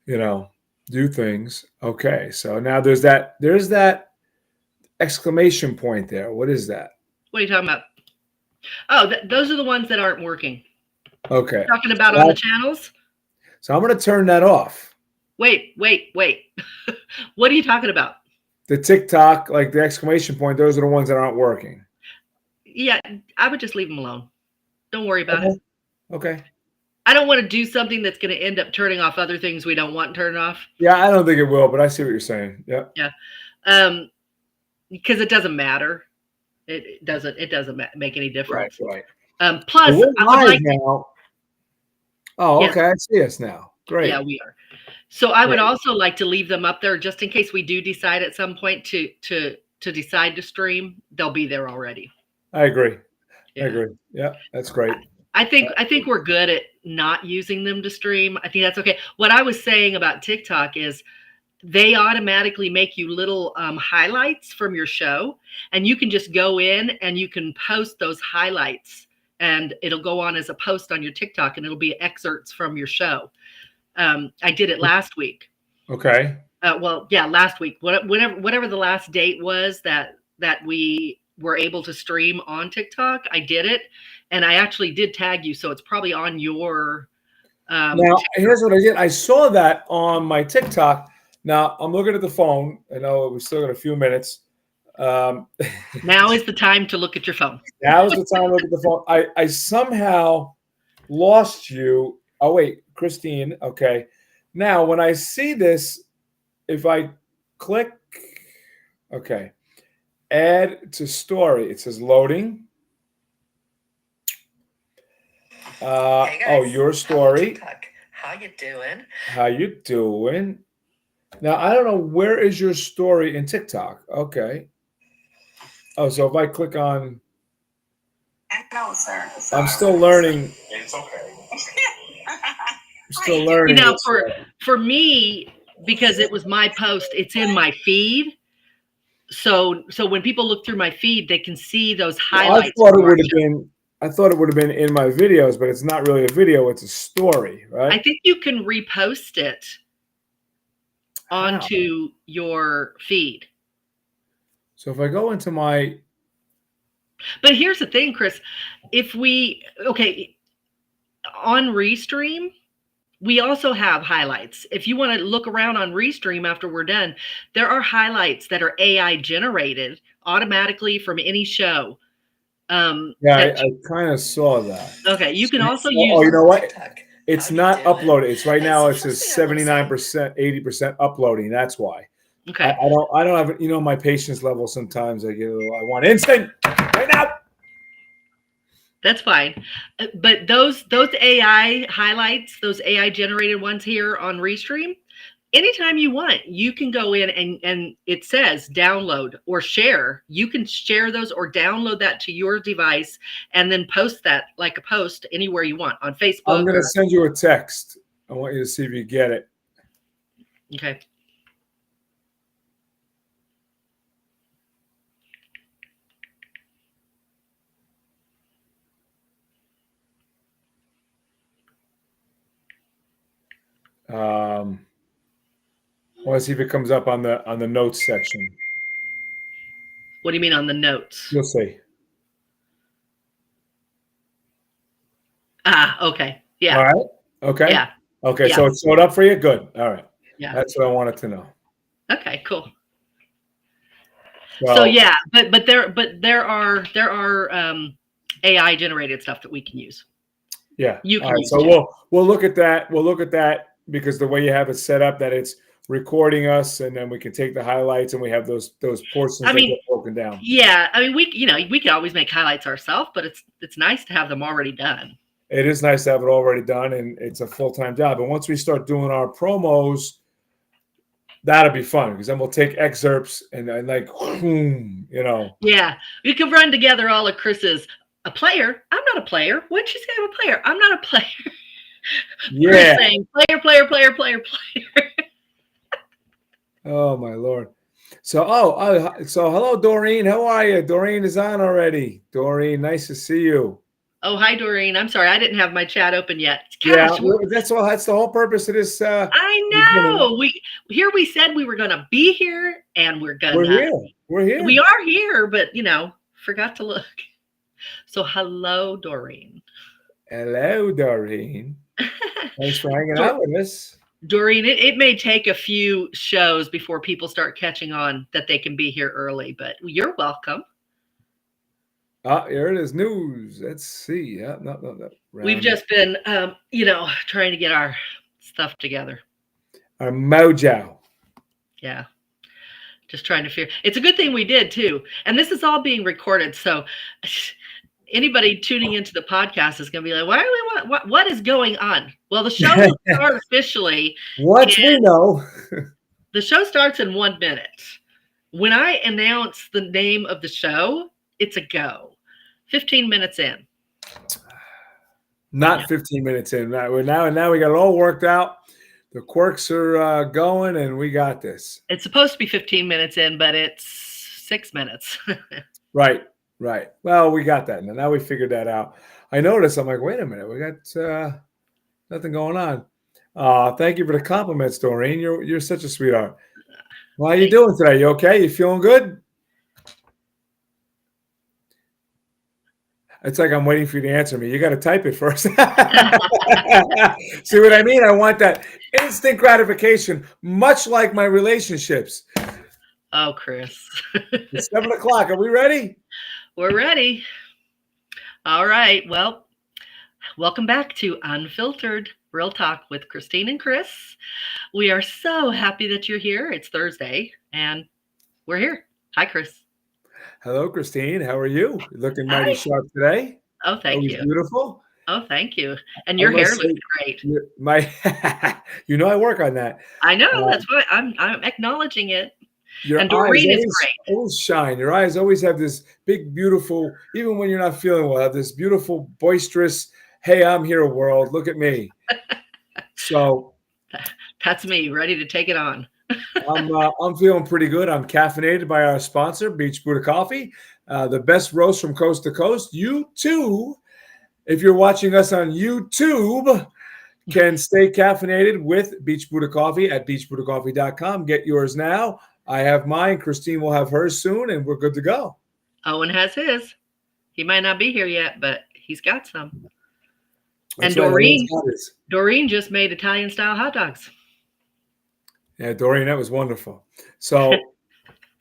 you know, do things. Okay, so now there's that exclamation point there. What is that? What are you talking about? Oh, those are the ones that aren't working. Okay, Talking so, about on the channels? so I'm going to turn that off. Wait. What are you talking about? The TikTok, like the exclamation point, those are the ones that aren't working. Yeah, I would just leave them alone. Don't worry about it. Okay. Okay. I don't want to do something that's going to end up turning off other things we don't want turned off. Yeah, I don't think it will, but I see what you're saying. Yeah. Yeah. Because it doesn't matter. It doesn't make any Right. difference. Right. Well, Plus, we're I would live like to. now. Oh, Yes, okay. I see us now. yeah, Great. we are. So I would Great. also like to leave them up there just in case we do decide at some point to decide to stream. They'll be there already. I agree. I Yeah. agree. Yeah, that's great. I think we're good at not using them to stream. I think that's okay. What I was saying about TikTok is they automatically make you little highlights from your show, and you can just go in and you can post those highlights, and it'll go on as a post on your TikTok, and it'll be excerpts from your show. I did it last week. Okay. Well, yeah, last week, whatever the last date was that we were able to stream on TikTok, I did it, and I actually did tag you, so it's probably on your. Now, TikTok. here's what I did. I saw that on my TikTok. Now, I'm looking at the phone. I know we still got a few minutes. Um, Now is the time to look at your phone. Now is the time to look at the phone. I somehow lost you. Oh, wait, Christine. Okay. Now, when I see this, if I click, okay, add to story, it says loading. Hey guys, your story. how you doing? How you doing? Now, I don't know, where is your story in TikTok? Okay. Oh, so if I click on, No, sir. I'm still learning. It's okay. I'm still You learning know, this. for me, because it was my post, it's in my feed. So when people look through my feed, they can see those Well, highlights from our show. I thought it would have been in my videos, but it's not really a video, it's a story, I right? think you can repost it How? onto your feed. So if I go into my, But here's the thing, Chris. If we okay on Restream, we also have highlights. If you want to look around on Restream after we're done, there are highlights that are AI generated automatically from any show. yeah, That I kind of saw that. okay, you can also Oh, use. you know what? TikTok. It's How you not doing? uploaded. It's right Hey, now. so It says first thing I wanna say- 79%, 80% uploading. That's why. Okay, I don't have, my patience level sometimes I get a little, I want instant right now. that's fine. But those AI highlights, those AI generated ones here on Restream, anytime you want, you can go in and it says download or share. You can share those or download that to your device and then post that like a post anywhere you want on I'm Facebook going to or send you a text. I want you to see if you get it. okay. I want to see if it comes up on the notes section. What do you mean on the notes? You'll see. Ah, okay. All Yeah. right. Okay. Yeah. Okay. Yeah. So it showed up for you. Good. All right. Yeah. That's what I wanted to know. Okay, cool. So So yeah, but there are AI generated stuff that we can use. yeah. You All can right. use So too. we'll look at that. We'll look at that because the way you have it set up, that it's recording us, and then we can take the highlights, and we have those portions I that mean, get broken down. yeah, I mean we could always make highlights ourselves, but it's nice to have them already done. It is nice to have it already done, and it's a full-time job. And once we start doing our promos, that'll be fun because then we'll take excerpts and like, Yeah, we can run together all of Chris's. A player? I'm not a player. What'd she say? I'm a player. I'm not a player. Chris Yeah. saying player. Oh my Lord. So so hello, Doreen. How are you? Doreen is on already. Doreen, nice to see you. Oh, hi, Doreen. I'm sorry. I didn't have my chat open yet. Yeah, Gosh, that's all. That's the whole purpose of this. I Beginning. know. We said we were going to be here, and We're here. We're here. We are here, but forgot to look. So, hello, Doreen. Hello, Doreen. Thanks for hanging out with us. Doreen, it may take a few shows before people start catching on that they can be here early, but you're welcome. Here it is. News. Let's see. Yeah, no. We've just been, trying to get our stuff together. Our mojo. Yeah. Just trying to figure. It's a good thing we did too. And this is all being recorded. So anybody tuning into the podcast is going to be like, what is going on? Well, the show will start officially. What we know. The show starts in 1 minute. When I announce the name of the show, it's a go. 15 minutes in. Not 15 minutes in. Now we got it all worked out. The quirks are going, and we got this. It's supposed to be 15 minutes in, but it's 6 minutes. Right. Well, we got that. Now we figured that out. I noticed. I'm like, wait a minute. We got nothing going on. Thank you for the compliments, Doreen. You're such a sweetheart. Well, how you doing today? You okay? You feeling good? It's like I'm waiting for you to answer me. You got to type it first. See what I mean? I want that instant gratification, much like my relationships. Oh, Chris. It's 7 o'clock. Are we ready? We're ready. All right. Well, welcome back to Unfiltered Real Talk with Christine and Chris. We are so happy that you're here. It's Thursday, and we're here. Hi, Chris. Hello, Christine. How are you? You're looking mighty sharp today. Oh, thank you. Beautiful. Oh, thank you. And your hair looks great. I work on that. I know. That's why I'm acknowledging it. Your and Doreen eyes is great. Always shine. Your eyes always have this big, beautiful, even when you're not feeling well, have this beautiful, boisterous, hey, I'm here world. Look at me. So that's me, ready to take it on. I'm feeling pretty good. I'm caffeinated by our sponsor, Beach Buddha Coffee, the best roast from coast to coast. You too, if you're watching us on YouTube, can stay caffeinated with Beach Buddha Coffee at beachbuddhacoffee.com. Get yours now. I have mine. Christine will have hers soon, and we're good to go. Owen has his. He might not be here yet, but he's got some. That's and right, Doreen just made Italian-style hot dogs. Yeah, Doreen, that was wonderful. So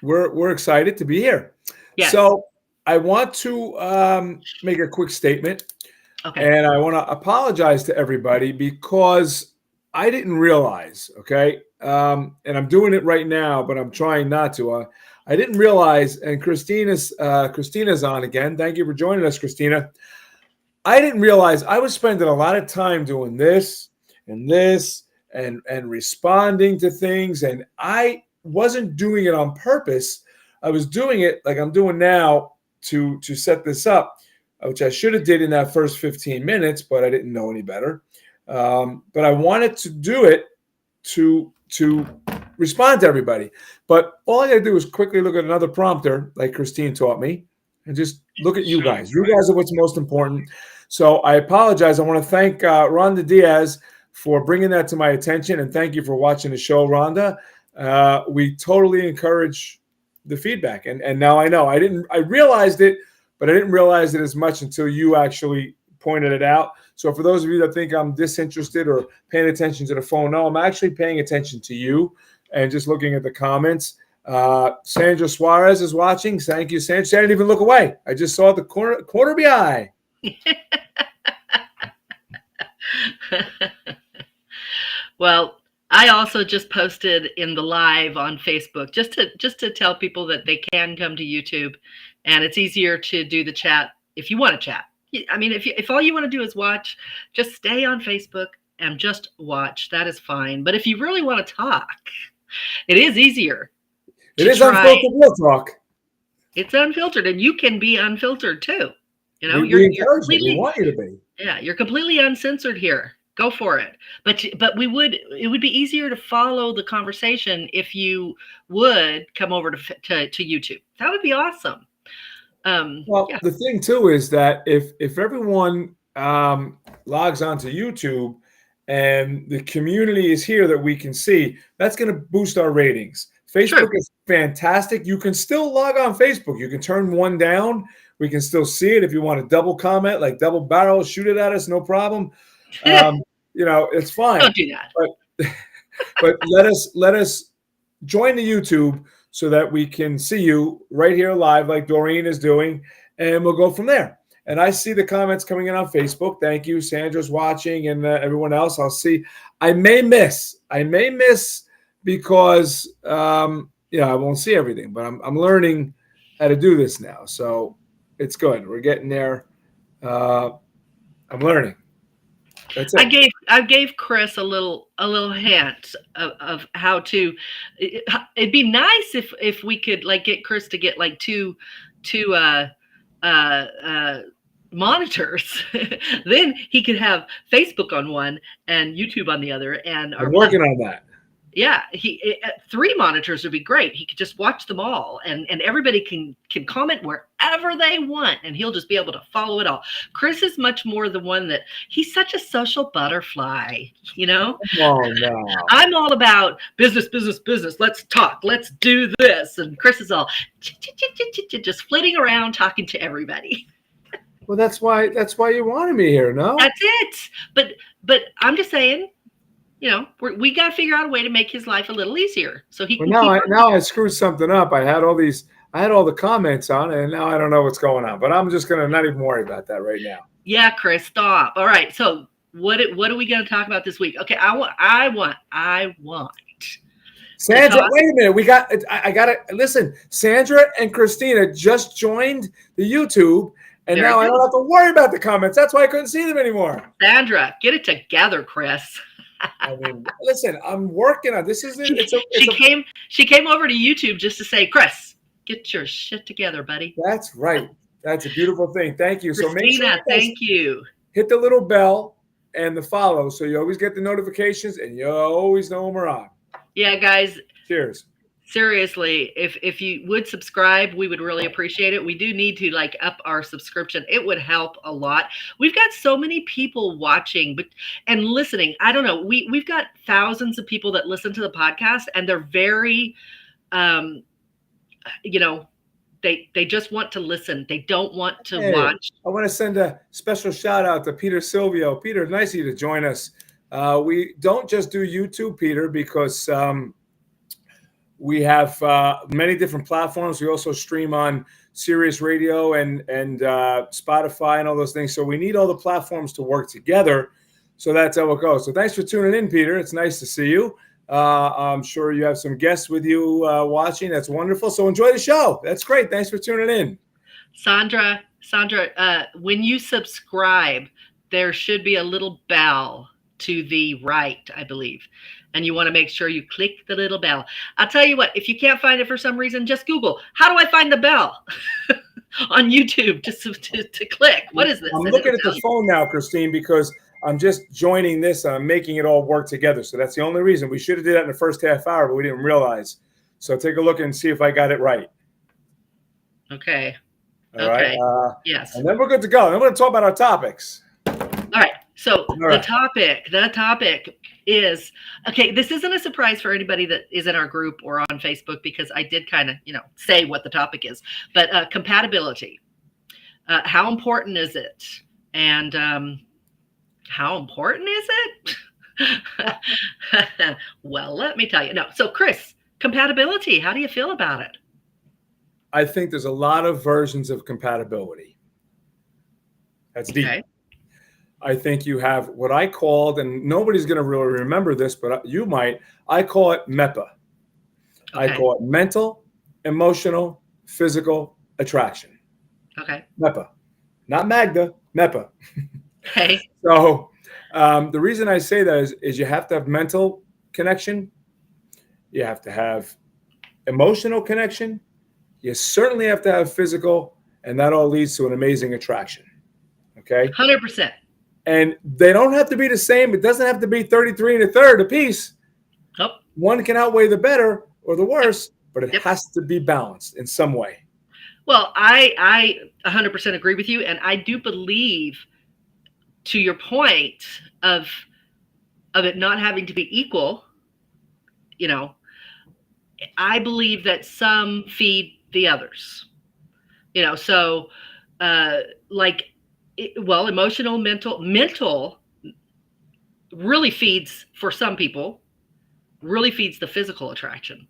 we're excited to be here. Yes. So I want to make a quick statement. Okay. And I want to apologize to everybody because I didn't realize, okay? And I'm doing it right now, but I'm trying not to. I didn't realize, and Christina's on again. Thank you for joining us, Christina. I didn't realize I was spending a lot of time doing this and responding to things, and I wasn't doing it on purpose. I was doing it like I'm doing now to set this up, which I should have did in that first 15 minutes, but I didn't know any better. But I wanted to do it to respond to everybody. But all I got to do is quickly look at another prompter, like Christine taught me, and just look at you guys. You guys are what's most important. So I apologize. I want to thank Rhonda Diaz for bringing that to my attention, and thank you for watching the show, Rhonda. We totally encourage the feedback, and now I know. I realized it, but I didn't realize it as much until you actually pointed it out. So for those of you that think I'm disinterested or paying attention to the phone, no, I'm actually paying attention to you and just looking at the comments. Sandra Suarez is watching. Thank you, Sandra. She didn't even look away. I just saw the corner of the eye. Well, I also just posted in the live on Facebook just to tell people that they can come to YouTube, and it's easier to do the chat if you want to chat. I mean, if all you want to do is watch, just stay on Facebook and just watch. That is fine. But if you really want to talk, it is easier. It is unfiltered real talk. It's unfiltered, and you can be unfiltered too. You know, you're completely. We want you to be. Yeah, you're completely uncensored here. Go for it. But it would be easier to follow the conversation if you would come over to YouTube. That would be awesome. Well, Yeah, the thing too is that if everyone logs onto YouTube and the community is here that we can see, that's going to boost our ratings. true. Facebook is fantastic. You can still log on Facebook. You can turn one down. We can still see it if you want to double comment, like double barrel, shoot it at us, no problem. It's fine. Don't do that. But let us join the YouTube so that we can see you right here live, like Doreen is doing, and we'll go from there. And I see the comments coming in on Facebook. Thank you, Sandra's watching, and everyone else. I'll see. I may miss because I won't see everything, but I'm learning how to do this now, so it's good. We're getting there. I'm learning. That's it. I gave Chris a little hint of how to. It'd be nice if we could like get Chris to get like two monitors. Then he could have Facebook on one and YouTube on the other. And I'm working on that. Yeah, 3 monitors would be great. He could just watch them all, and everybody can comment wherever they want, and he'll just be able to follow it all. Chris is much more the one that he's such a social butterfly, Oh no! I'm all about business. Let's talk. Let's do this. And Chris is all just flitting around talking to everybody. Well, that's why you wanted me here, no? That's it. But I'm just saying. We got to figure out a way to make his life a little easier so he can. Now I screwed something up. I had all the comments on, and now I don't know what's going on. But I'm just gonna not even worry about that right now. Yeah, Chris, stop. All right. So what are we going to talk about this week? Okay, I want. Sandra, wait a minute. I got to listen. Sandra and Christina just joined the YouTube, and now I don't have to worry about the comments. That's why I couldn't see them anymore. Sandra, get it together, Chris. I mean, listen, I'm working on this. She came over to YouTube just to say, Chris, get your shit together, buddy. That's right. That's a beautiful thing. Thank you. Christina, so make sure thank you. Hit the little bell and the follow, so you always get the notifications and you always know when we're on. Yeah, guys. Cheers. Seriously, if you would subscribe, we would really appreciate it. We do need to up our subscription. It would help a lot. We've got so many people watching and listening. I don't know. We've got thousands of people that listen to the podcast, and they're very, they just want to listen. They don't want to watch. I want to send a special shout out to Peter Silvio. Peter, nice of you to join us. We don't just do YouTube, Peter, because we have many different platforms. We also stream on Sirius Radio and Spotify and all those things. So we need all the platforms to work together. So that's how it goes. So thanks for tuning in, Peter. It's nice to see you. I'm sure you have some guests with you watching. That's wonderful. So enjoy the show. That's great. Thanks for tuning in. Sandra, when you subscribe, there should be a little bell to the right, I believe. And you want to make sure you click the little bell. I'll tell you what, if you can't find it for some reason, just Google, how do I find the bell on YouTube to click? What is this? I'm looking at the phone now, Christine, because I'm just joining this and I'm making it all work together. So that's the only reason. We should have did that in the first half hour, but we didn't realize. So take a look and see if I got it right. Okay. All right. Yes. And then we're good to go. Then we're going to talk about our topics. All right. So the topic is, okay, this isn't a surprise for anybody that is in our group or on Facebook, because I did kind of, say what the topic is, but compatibility. How important is it? And how important is it? Well, let me tell you. No. So Chris, compatibility, how do you feel about it? I think there's a lot of versions of compatibility. That's deep. Okay. I think you have what I called, and nobody's going to really remember this, but you might. I call it MEPA. Okay. I call it mental, emotional, physical attraction. Okay. MEPA. Not Magda, MEPA. Okay. So the reason I say that is you have to have mental connection. You have to have emotional connection. You certainly have to have physical, and that all leads to an amazing attraction. Okay? 100%. And they don't have to be the same. It doesn't have to be 33 1/3 apiece. Nope. One can outweigh the better or the worse, but it has to be balanced in some way. Well, I 100% agree with you, and I do believe, to your point of it not having to be equal, you know, I believe that some feed the others. So uh, like, well, emotional, mental really feeds for some people, really feeds the physical attraction.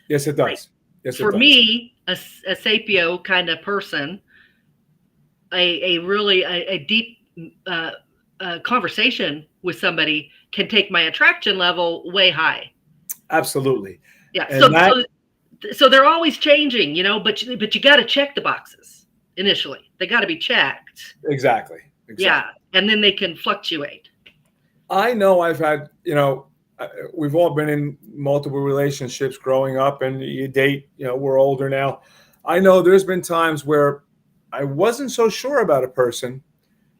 Yes, it Like does. Yes, it for does. me, a sapio kind of person, a really a deep uh, conversation with somebody can take my attraction level way high. Absolutely. Yeah. And that So they're always changing, but you got to check the boxes initially. They got to be checked. exactly, Yeah, exactly. and then they can fluctuate. I know I've had, we've all been in multiple relationships growing up, and you date, we're older now. I know there's been times where I wasn't so sure about a person,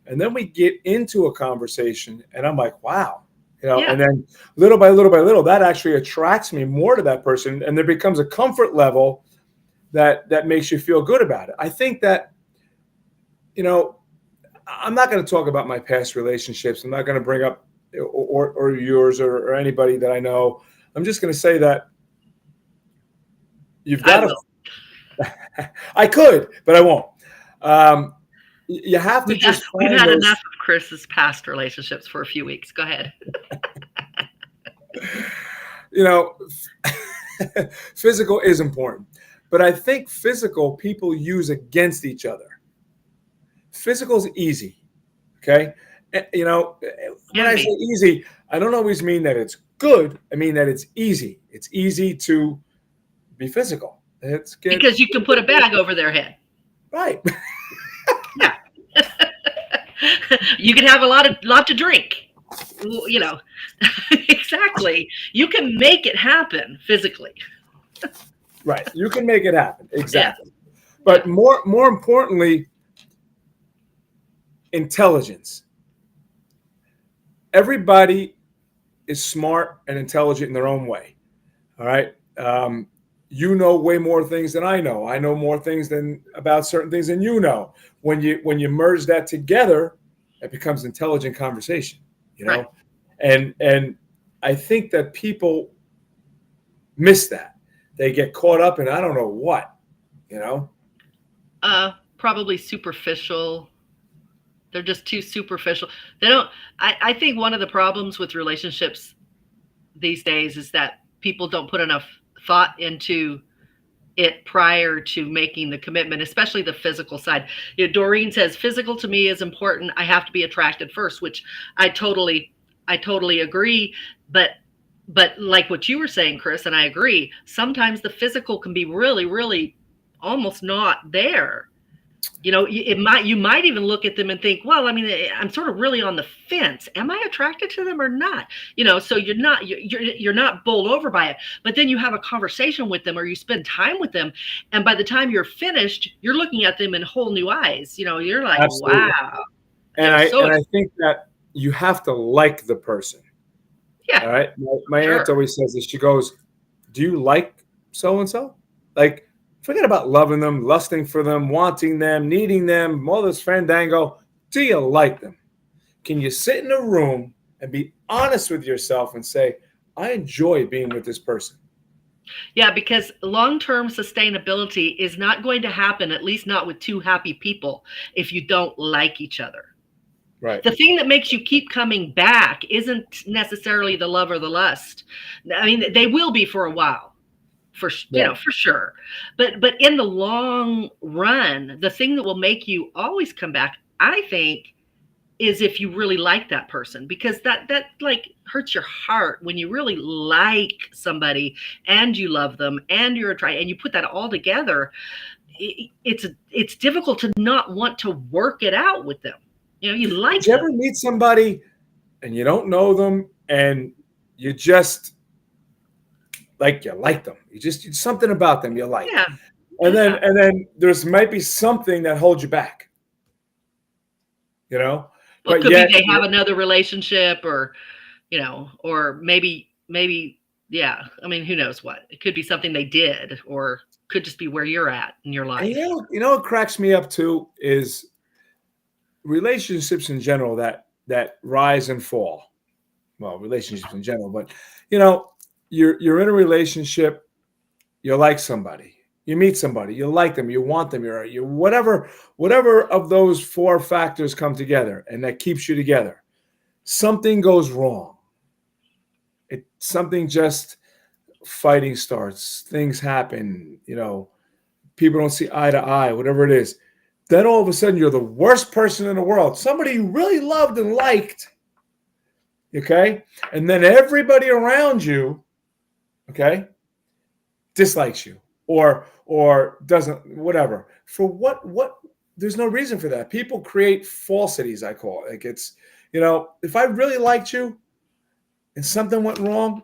and then we get into a conversation, and I'm like, wow, Yeah. and then little by little by little, that actually attracts me more to that person, and there becomes a comfort level that makes you feel good about it. I think that, you know, I'm not going to talk about my past relationships. I'm not going to bring up or yours or anybody that I know. I'm just going to say that you've I got will. to. I could, but I won't. Um, you have to just We've find had enough those. of Chris's past relationships for a few weeks. Go ahead. You know, physical is important, but I think physical people use against each other. Physical is easy. Okay. When Can I say be easy, I don't always mean that it's good. I mean that it's easy. It's easy to be physical. It's get because you can put a bag over their head. right. Yeah. You can have lot to drink. You know, exactly. You can make it happen physically. Right. You can make it happen. Yeah. Exactly. Yeah. But more importantly, intelligence. Everybody is smart and intelligent in their own way. All right. You know way more things than I know. I know more things than about certain things than you know. When you merge that together, it becomes intelligent conversation. You Right. know, and I think that people miss that. They get caught up in I don't know what. You know. Probably superficial. They're just too superficial. They don't. I think one of the problems with relationships these days is that people don't put enough thought into it prior to making the commitment, especially the physical side. Doreen says physical to me is important. I have to be attracted first, which I totally agree. But like what you were saying, Chris, and I agree, sometimes the physical can be really, really almost not there. You might even look at them and think, well, I mean, I'm sort of really on the fence. Am I attracted to them or not? So you're not bowled over by it. But then you have a conversation with them or you spend time with them, and by the time you're finished, you're looking at them in whole new eyes. You're like, Absolutely. wow. And I think that you have to like the person. Yeah, All right. My aunt sure. always says this. She goes, "Do you like so and so?" Like, forget about loving them, lusting for them, wanting them, needing them, all this fandango. Do you like them? Can you sit in a room and be honest with yourself and say, "I enjoy being with this person"? Yeah, because long-term sustainability is not going to happen, at least not with two happy people, if you don't like each other. Right. The thing that makes you keep coming back isn't necessarily the love or the lust. I mean, they will be for a while, Right. for sure. But in the long run, the thing that will make you always come back, I think, is if you really like that person, because that like hurts your heart when you really like somebody and you love them and you're attracted and you put that all together. It's difficult to not want to work it out with them. You Did like you them. ever meet somebody and you don't know them and you just you like them? You just something about them you like. Yeah. And then Yeah. there's might be something that holds you back, you know? Well, it But could be yet they have another relationship, or or maybe Yeah. I mean, who knows what? It could be something they did, or could just be where you're at in your And life. you know what cracks me up too is relationships in general that rise and fall. Well, relationships in general, but you know, you're in a relationship, you like somebody, you meet somebody, you like them, you want them, you're whatever of those four factors come together, and that keeps you together. Something goes wrong. Something just fighting starts, things happen, people don't see eye to eye, whatever it is. Then all of a sudden, you're the worst person in the world. Somebody you really loved and liked, okay? And then everybody around you, okay, dislikes you or doesn't, whatever. For what? There's no reason for that. People create falsities, I call it. Like it's, if I really liked you and something went wrong,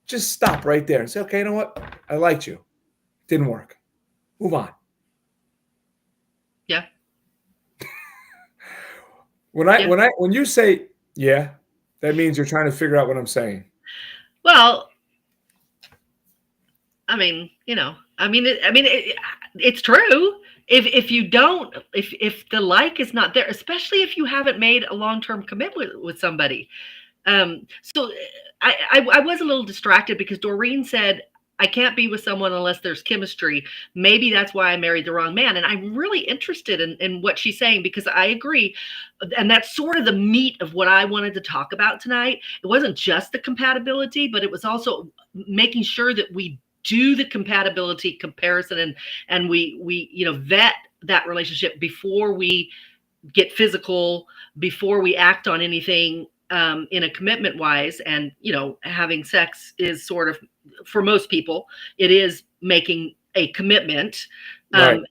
just stop right there and say, okay, you know what? I liked you. Didn't work. Move on. Yeah. When you say yeah, that means you're trying to figure out what I'm saying. Well, I mean, it's true. If you don't, if the like is not there, especially if you haven't made a long-term commitment with somebody. So I was a little distracted because Doreen said, I can't be with someone unless there's chemistry. Maybe that's why I married the wrong man. And I'm really interested in what she's saying, because I agree. And that's sort of the meat of what I wanted to talk about tonight. It wasn't just the compatibility, but it was also making sure that we do the compatibility comparison, and we vet that relationship before we get physical, before we act on anything in a commitment wise. And having sex is sort of, for most people, it is making a commitment. Right.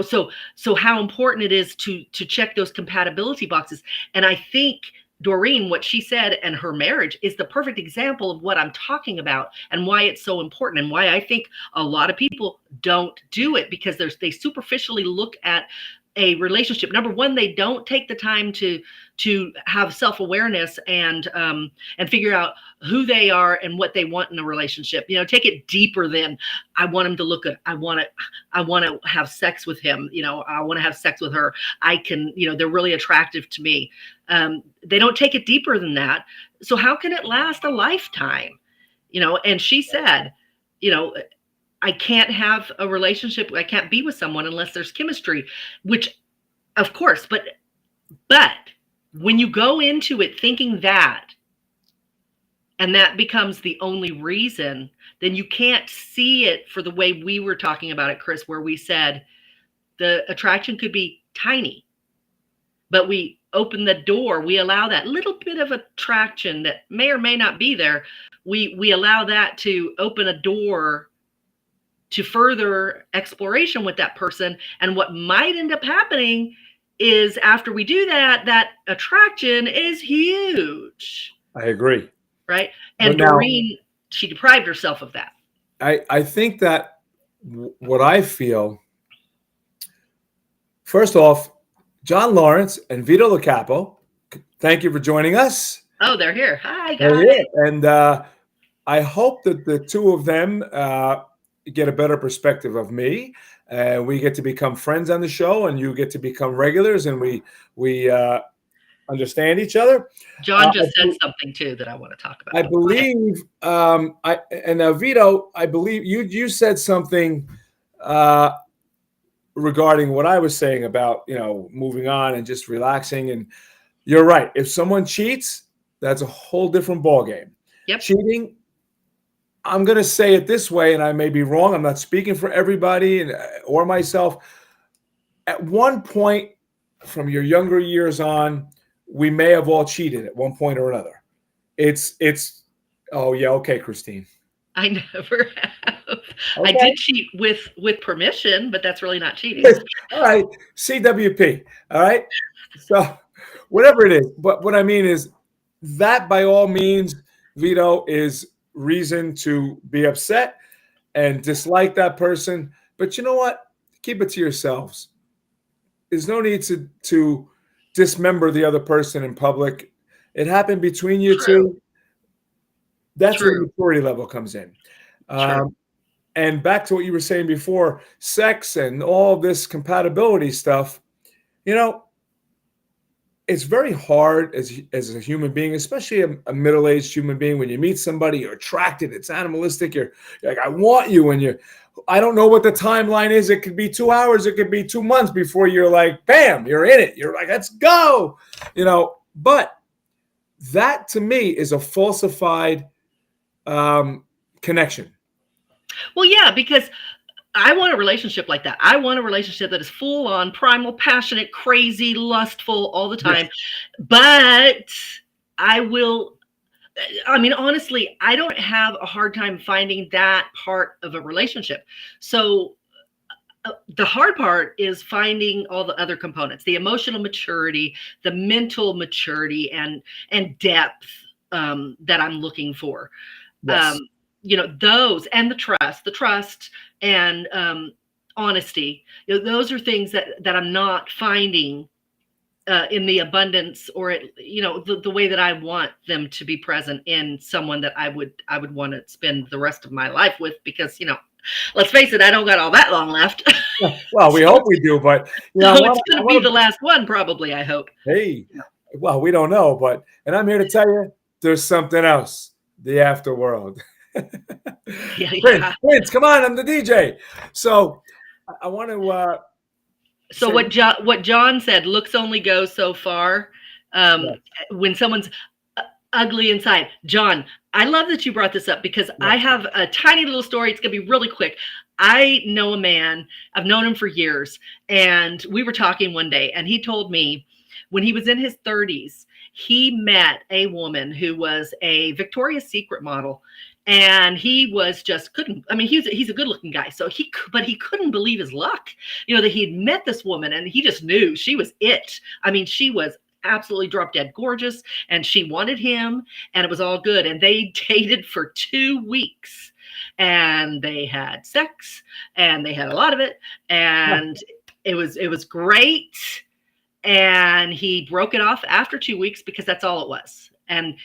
So how important it is to check those compatibility boxes. And I think Doreen, what she said, and her marriage is the perfect example of what I'm talking about, and why it's so important, and why I think a lot of people don't do it, because they superficially look at a relationship. Number one, they don't take the time to have self-awareness and figure out who they are and what they want in a relationship. Take it deeper than, I want him to look good, I want to have sex with him, I want to have sex with her, I can, they're really attractive to me. They don't take it deeper than that. So how can it last a lifetime? And she said, I can't have a relationship, I can't be with someone unless there's chemistry, which of course, but when you go into it thinking that, and that becomes the only reason, then you can't see it for the way we were talking about it, Chris, where we said the attraction could be tiny, but we open the door, we allow that little bit of attraction that may or may not be there. We allow that to open a door to further exploration with that person. And what might end up happening is, after we do that, that attraction is huge. I agree. Right. And Doreen, she deprived herself of that. I think that what I feel, first off, John Lawrence and Vito LaCapo, thank you for joining us. Oh, they're here. Hi, guys. They're here. And I hope that the two of them get a better perspective of me. We get to become friends on the show, and you get to become regulars, and we understand each other. John just said something too that I want to talk about. I believe, Vito, I believe you said something regarding what I was saying about moving on and just relaxing. And you're right. If someone cheats, that's a whole different ballgame. Yep. Cheating, I'm going to say it this way, and I may be wrong. I'm not speaking for everybody or myself. At one point, from your younger years on, we may have all cheated at one point or another. It's oh yeah, okay, Christine. I never have. Okay. I did cheat with permission, but that's really not cheating. All right, CWP. All right. So whatever it is, but what I mean is that by all means, Vito, is reason to be upset and dislike that person. But you know what? Keep it to yourselves. There's no need to dismember the other person in public. It happened between you two. That's where the True. maturity level comes in. True. And back to what you were saying before, sex and all this compatibility stuff, you know, it's very hard as a human being, especially a middle-aged human being, when you meet somebody, you're attracted, it's animalistic, you're like, I want you, and I don't know what the timeline is. It could be 2 hours, it could be 2 months before you're like, bam, you're in it. You're like, let's go. But that to me is a falsified connection. Well, yeah, because I want a relationship like that. I want a relationship that is full on, primal, passionate, crazy, lustful all the Yes. time. But honestly, I don't have a hard time finding that part of a relationship. So the hard part is finding all the other components, the emotional maturity, the mental maturity, and depth that I'm looking for. Yes. Those, and the trust and honesty. Those are things that I'm not finding in the abundance, or the way that I want them to be present in someone that I would want to spend the rest of my life with, because let's face it, I don't got all that long left. Well, we hope we do, but So it's going to be the last one, probably, I hope. Hey, well, we don't know, and I'm here to tell you, there's something else, the afterworld. Yeah. Prince, come on, I'm the DJ. So I want to. So what John said, looks only go so far. Yes. When someone's ugly inside. John, I love that you brought this up, because I have a tiny little story. It's going to be really quick. I know a man, I've known him for years, and we were talking one day, and he told me when he was in his 30s, he met a woman who was a Victoria's Secret model. And he was just he's a good looking guy. So he couldn't believe his luck, that he had met this woman, and he just knew she was it. I mean, she was absolutely drop dead gorgeous, and she wanted him, and it was all good. And they dated for 2 weeks, and they had sex, and they had a lot of it, and it was great. And he broke it off after 2 weeks, because that's all it was. And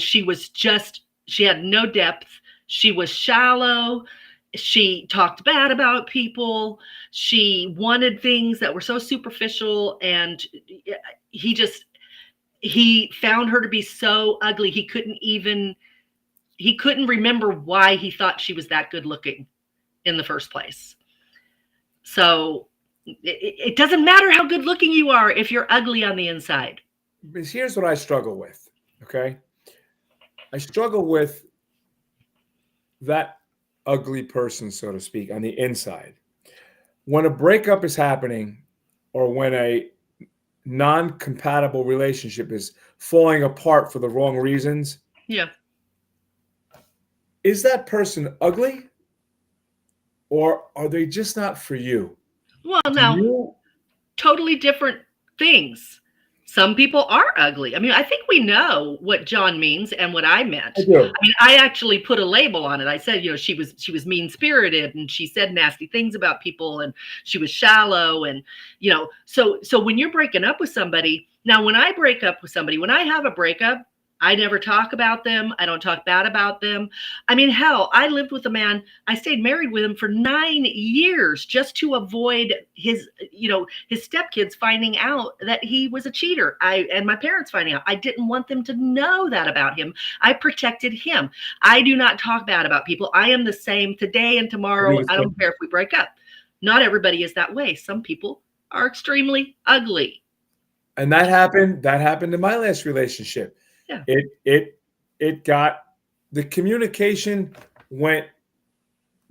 she had no depth. She was shallow. She talked bad about people. She wanted things that were so superficial, and he found her to be so ugly. He couldn't remember why he thought she was that good looking in the first place. So it doesn't matter how good looking you are if you're ugly on the inside. Here's what I struggle with. Okay. I struggle with that ugly person, so to speak, on the inside. When a breakup is happening, or when a non-compatible relationship is falling apart for the wrong reasons. Yeah. Is that person ugly, or are they just not for you? Well, now, totally different things. Some people are ugly. I mean, I think we know what John means and what I meant. I do. I mean, I actually put a label on it. I said, she was mean-spirited, and she said nasty things about people, and she was shallow, and so when you're breaking up with somebody, now when I break up with somebody, when I have a breakup, I never talk about them. I don't talk bad about them. I mean, hell, I lived with a man. I stayed married with him for 9 years just to avoid his stepkids finding out that he was a cheater. And my parents finding out. I didn't want them to know that about him. I protected him. I do not talk bad about people. I am the same today and tomorrow. I don't care if we break up. Not everybody is that way. Some people are extremely ugly. And that happened in my last relationship. Yeah. It got, the communication went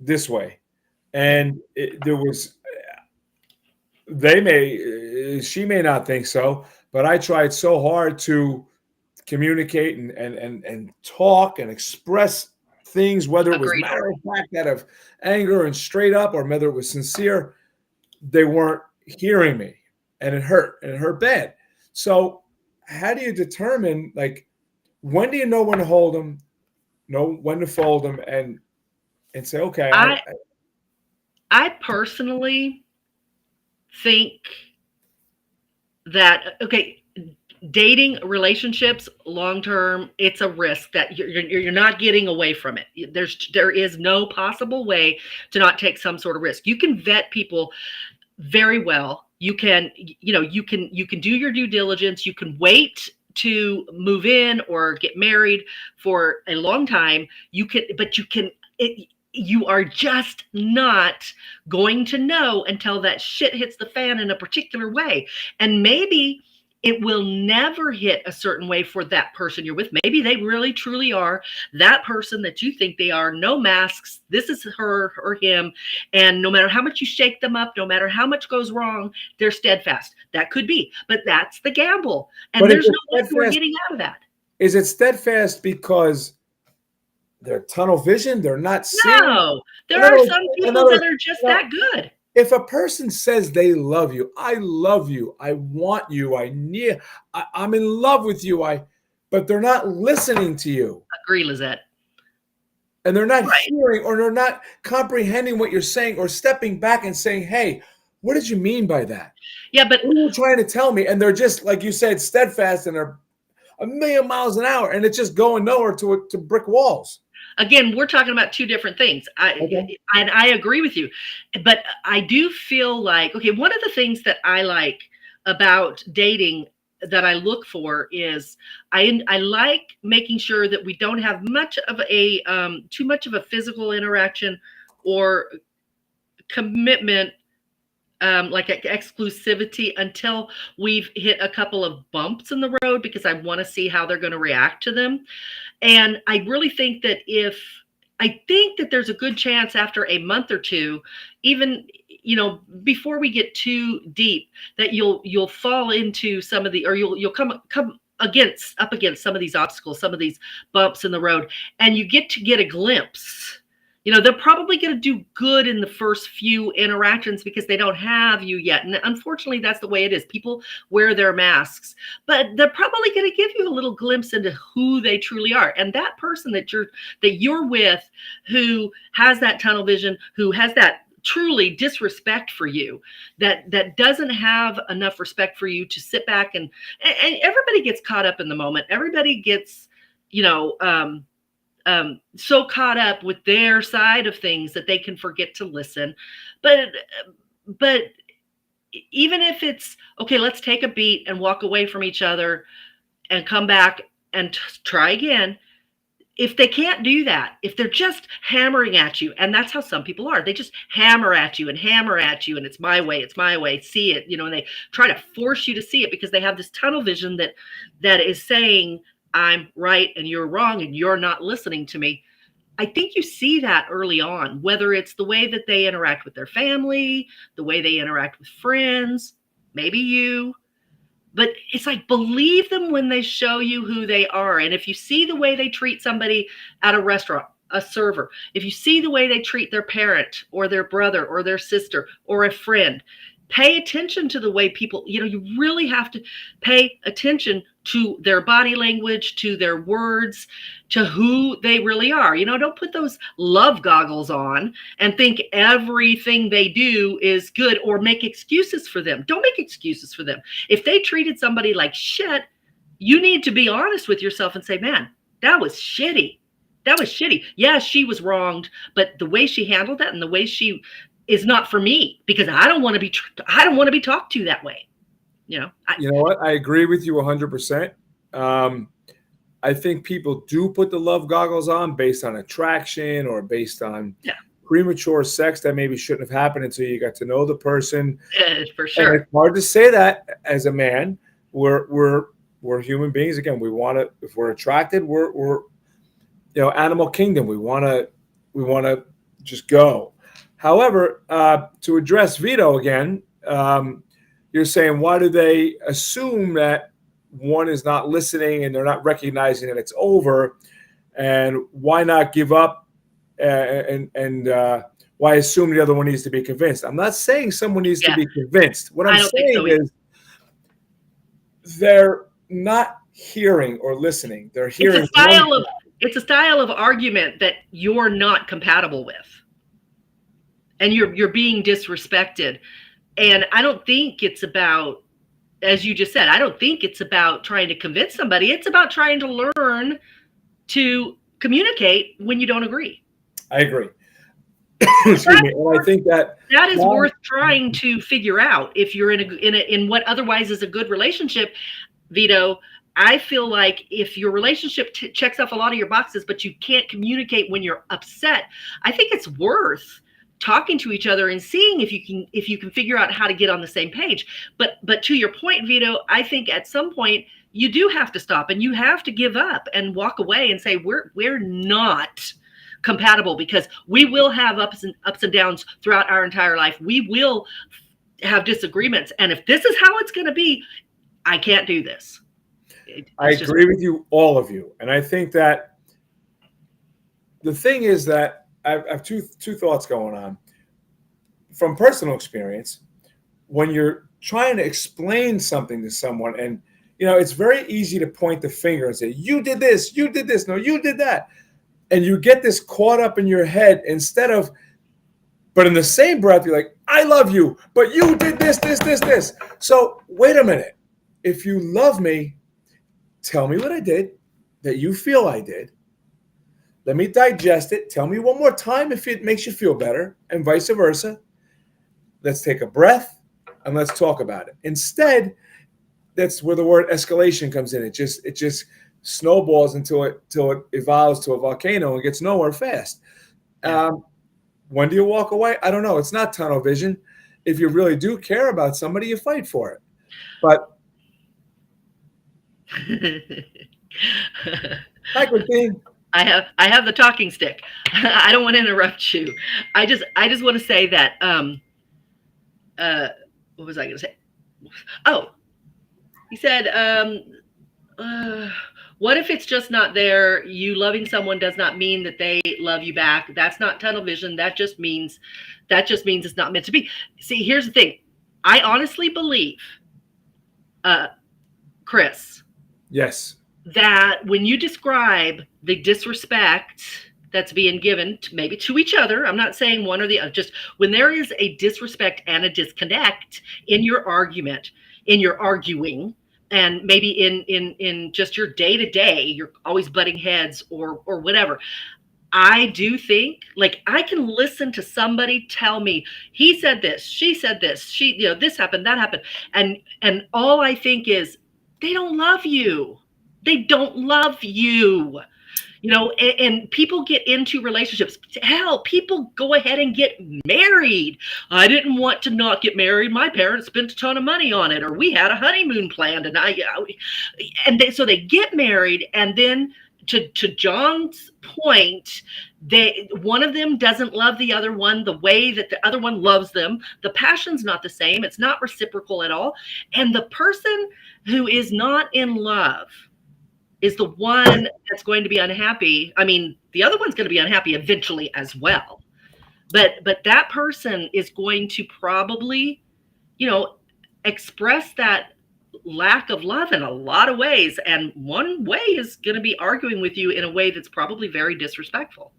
this way, and she may not think so, but I tried so hard to communicate and talk and express things, whether it was matter of fact, out of anger and straight up, or whether it was sincere. They weren't hearing me, and it hurt bad. So how do you determine, like, when do you know when to hold them, know when to fold them, and say, okay. I personally think that, okay, dating relationships long term, it's a risk that you're not getting away from it. There is no possible way to not take some sort of risk. You can vet people very well. You can, you can do your due diligence. You can wait to move in or get married for a long time. But you are just not going to know until that shit hits the fan in a particular way. And maybe it will never hit a certain way for that person you're with. Maybe they really truly are that person that you think they are. No masks. This is her or him. And no matter how much you shake them up, no matter how much goes wrong, they're steadfast. That could be, but that's the gamble. And But there's no way we're getting out of that. is it steadfast because they're tunnel vision? They're not seeing. No, there are some people that are just that good. If a person says they love you, I love you, I want you, I'm in love with you, but they're not listening to you. Agree, Lizette. And they're not hearing, or they're not comprehending what you're saying, or stepping back and saying, hey, what did you mean by that? Yeah, but what are you trying to tell me? And they're just, like you said, steadfast, and they're a million miles an hour, and it's just going nowhere to brick walls. Again, we're talking about two different things. I agree with you, but I do feel like, okay, one of the things that I like about dating that I look for is I like making sure that we don't have much of a too much of a physical interaction or commitment, like exclusivity, until we've hit a couple of bumps in the road, because I want to see how they're going to react to them. And I really think that there's a good chance after a month or two, even, before we get too deep, that you'll fall into some of the, or you'll come up against some of these obstacles, some of these bumps in the road, and you get a glimpse. They're probably going to do good in the first few interactions because they don't have you yet. And unfortunately, that's the way it is. People wear their masks, but they're probably going to give you a little glimpse into who they truly are. And that person that you're with, who has that tunnel vision, who has that truly disrespect for you, that doesn't have enough respect for you to sit back and everybody gets caught up in the moment. Everybody gets, so caught up with their side of things that they can forget to listen. But even if it's okay, let's take a beat and walk away from each other and come back and try again. If they can't do that, if they're just hammering at you, and that's how some people are, they just hammer at you, and it's my way, see it, and they try to force you to see it because they have this tunnel vision that is saying, I'm right and you're wrong and you're not listening to me. I think you see that early on, whether it's the way that they interact with their family, the way they interact with friends, maybe you. But it's like, believe them when they show you who they are. And if you see the way they treat somebody at a restaurant, a server, if you see the way they treat their parent or their brother or their sister or a friend, pay attention to the way people, you really have to pay attention to their body language, to their words, to who they really are. Don't put those love goggles on and think everything they do is good, or make excuses for them. Don't make excuses for them. If they treated somebody like shit, you need to be honest with yourself and say, man, that was shitty. That was shitty. Yeah, she was wronged, but the way she handled that and the way she is not for me, because I don't want to be talked to that way. You know what? I agree with you 100%. I think people do put the love goggles on based on attraction or based on premature sex that maybe shouldn't have happened until you got to know the person. For sure. And it's hard to say that as a man. We're human beings. Again, we want to, if we're attracted, we're animal kingdom. We want to just go. However, to address Vito again, you're saying, why do they assume that one is not listening and they're not recognizing that it's over? And why not give up? And why assume the other one needs to be convinced? I'm not saying someone needs to be convinced. What I'm saying is they're not hearing or listening. They're hearing. It's a style of argument that you're not compatible with. And you're being disrespected. And I don't think it's about as you just said, I don't think it's about trying to convince somebody. It's about trying to learn to communicate when you don't agree. I agree. Excuse me. And I think that is worth trying to figure out if you're in what otherwise is a good relationship, Vito. I feel like if your relationship checks off a lot of your boxes, but you can't communicate when you're upset, I think it's worth talking to each other and seeing if you can figure out how to get on the same page. But to your point, Vito, I think at some point you do have to stop and you have to give up and walk away and say we're not compatible, because we will have ups and downs throughout our entire life. We will have disagreements, and if this is how it's going to be, I can't do this. I agree with you, all of you, and I think that the thing is that I have two thoughts going on. From personal experience, when you're trying to explain something to someone, and it's very easy to point the finger and say, you did this, no, you did that. And you get this caught up in your head but in the same breath, you're like, I love you, but you did this. So wait a minute. If you love me, tell me what I did that you feel I did. Let me digest it. Tell me one more time if it makes you feel better, and vice versa. Let's take a breath and let's talk about it. Instead, that's where the word escalation comes in. It just snowballs until it evolves to a volcano and gets nowhere fast. When do you walk away? I don't know. It's not tunnel vision. If you really do care about somebody, you fight for it. But hi, Christine. I have the talking stick. I don't want to interrupt you. I just want to say that what was I going to say? Oh, he said, what if it's just not there? You loving someone does not mean that they love you back. That's not tunnel vision. That just means it's not meant to be. See, here's the thing. I honestly believe, Chris. Yes. That when you describe the disrespect that's being given maybe to each other, I'm not saying one or the other, just when there is a disrespect and a disconnect in your argument, in your arguing, and maybe in just your day-to-day, you're always butting heads or whatever. I do think, like, I can listen to somebody tell me, he said this, she said this, this happened, that happened. And all I think is, they don't love you. They don't love you. And people get into relationships. Hell, people go ahead and get married. I didn't want to not get married. My parents spent a ton of money on it, or we had a honeymoon planned, so they get married, and then to John's point, one of them doesn't love the other one the way that the other one loves them. The passion's not the same. It's not reciprocal at all. And the person who is not in love is the one that's going to be unhappy. I mean, the other one's going to be unhappy eventually as well. But that person is going to probably, express that lack of love in a lot of ways. And one way is going to be arguing with you in a way that's probably very disrespectful.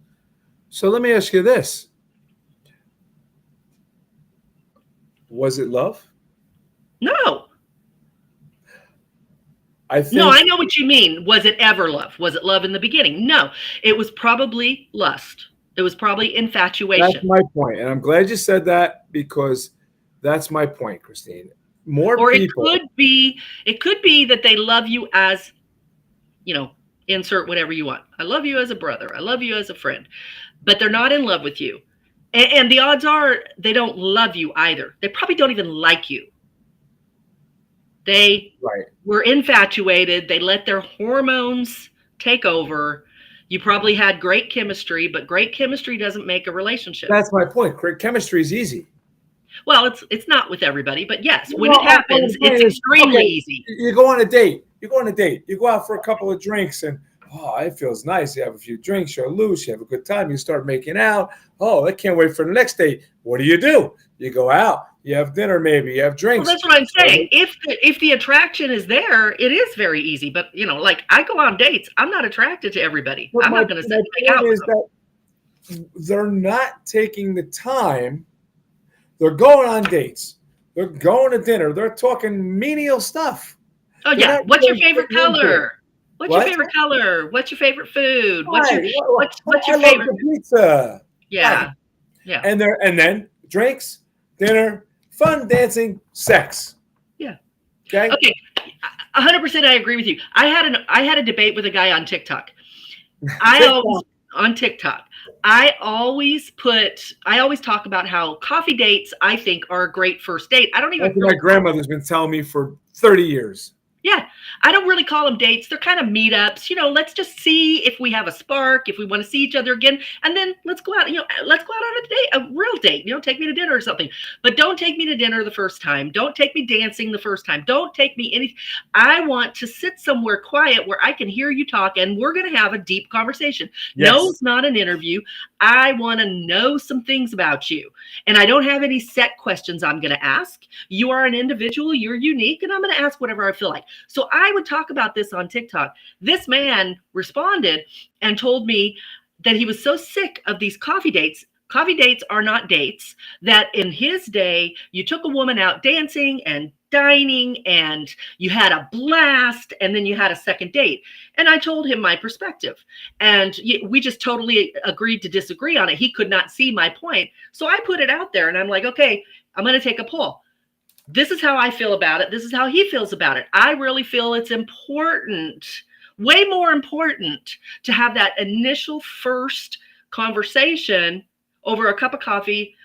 So let me ask you this. Was it love? No. I know what you mean. Was it ever love? Was it love in the beginning? No, it was probably lust. It was probably infatuation. That's my point. And I'm glad you said that, because that's my point, Christine. Or people. It could be that they love you as, insert whatever you want. I love you as a brother. I love you as a friend, but they're not in love with you. And the odds are they don't love you either. They probably don't even like you. They were infatuated. They let their hormones take over. You probably had great chemistry, but great chemistry doesn't make a relationship. That's my point. Great chemistry is easy. Well, it's not with everybody, but yes, when it happens, it's extremely easy. You go on a date. You go out for a couple of drinks, and it feels nice. You have a few drinks, you're loose, you have a good time, you start making out. I can't wait for the next date. What do? You go out, you have dinner, maybe you have drinks. Well, that's what I'm saying. If the attraction is there, it is very easy. But like, I go on dates, I'm not attracted to everybody. I'm not going to sit and out with them. They're not taking the time. They're going on dates. They're going to dinner. They're talking menial stuff. Oh They're yeah. not What's your really favorite getting into it. color? What's your What? favorite color? What's your favorite food? What's your Right. what's I your love favorite? the pizza. Yeah. Right. Yeah. And then drinks, dinner, fun, dancing, sex. Yeah. Okay. Okay. 100% I agree with you. I had a debate with a guy on TikTok. On TikTok. I always talk about how coffee dates I think are a great first date. I don't even That's what my grandmother's been telling me for 30 years. Yeah, I don't really call them dates. They're kind of meetups. Let's just see if we have a spark, if we want to see each other again, and then let's go out. Let's go out on a date, a real date. Take me to dinner or something. But don't take me to dinner the first time. Don't take me dancing the first time. Don't take me any. I want to sit somewhere quiet where I can hear you talk, and we're going to have a deep conversation. Yes. No, it's not an interview. I want to know some things about you, and I don't have any set questions I'm going to ask. You are an individual. You're unique, and I'm going to ask whatever I feel like. So I would talk about this on TikTok. This man responded and told me that he was so sick of these coffee dates. Coffee dates are not dates. That in his day, you took a woman out dancing and dining and you had a blast and then you had a second date. And I told him my perspective. And we just totally agreed to disagree on it. He could not see my point. So I put it out there and I'm like, okay, I'm going to take a poll. This is how I feel about it. This is how he feels about it. I really feel it's important, way more important to have that initial first conversation over a cup of coffee.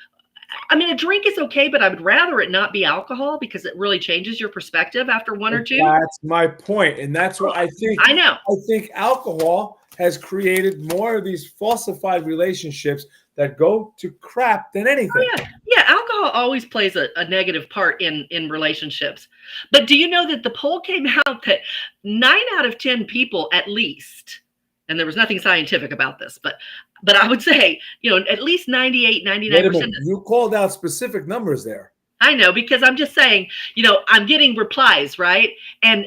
I mean, a drink is okay, but I would rather it not be alcohol because it really changes your perspective after one or two. That's my point. And that's what I think. I know. I think alcohol has created more of these falsified relationships that go to crap than anything. Oh, yeah, alcohol always plays a negative part in relationships. But do you know that the poll came out that 9 out of 10 people at least, and there was nothing scientific about this, but I would say, at least 98, 99%. You called out specific numbers there. I know, because I'm just saying, I'm getting replies, right? And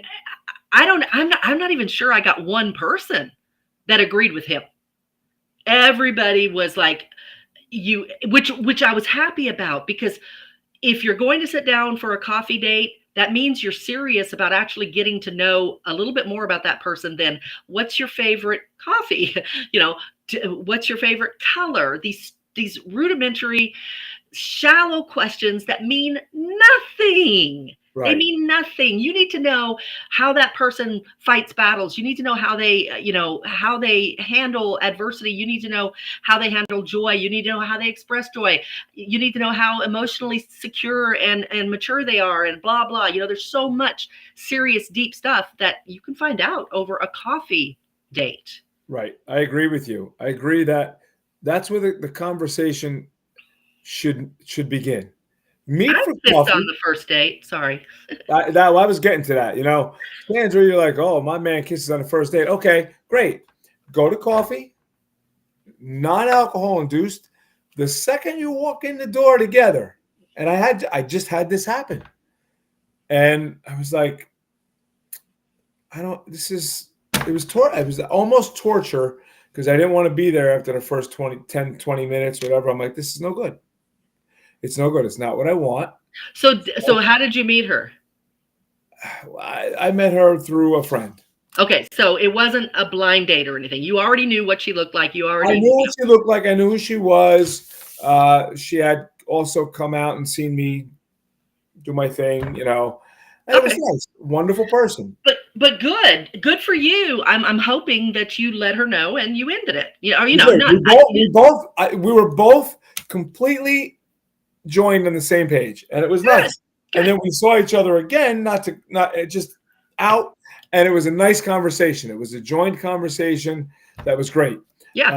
I'm not even sure I got one person that agreed with him. Everybody was like, which I was happy about, because if you're going to sit down for a coffee date, that means you're serious about actually getting to know a little bit more about that person than what's your favorite coffee, what's your favorite color, these rudimentary, shallow questions that mean nothing. Right. They mean nothing. You need to know how that person fights battles. You need to know how they, how they handle adversity. You need to know how they handle joy. You need to know how they express joy. You need to know how emotionally secure and mature they are, and blah, blah. There's so much serious, deep stuff that you can find out over a coffee date. Right. I agree with you. I agree that that's where the conversation should begin. Meet for coffee on the first date. Sorry. I was getting to that. Sandra, you're like, oh, my man kisses on the first date. Okay, great. Go to coffee, non-alcohol induced. The second you walk in the door together, and I just had this happen, and I was like, it was almost torture because I didn't want to be there after the first 10, 20 minutes, whatever. I'm like, this is no good. It's no good. It's not what I want. So how did you meet her? I met her through a friend. Okay, so it wasn't a blind date or anything. You already knew what she looked like. I knew what she looked like. I knew who she was. She had also come out and seen me do my thing, And it was nice. Wonderful person. But good for you. I'm hoping that you let her know and you ended it. We were both completely joined on the same page, and it was nice. Good. And then we saw each other again, not just out, and it was a nice conversation. It was a joint conversation that was great. Yeah.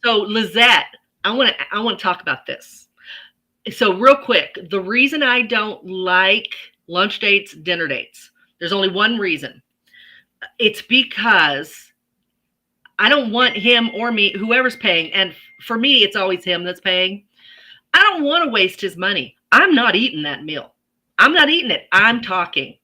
So Lizette, I want to talk about this. So real quick, the reason I don't like lunch dates, dinner dates, there's only one reason. It's because I don't want him or me, whoever's paying, and for me, it's always him that's paying. I don't want to waste his money. I'm not eating that meal. I'm not eating it. I'm talking.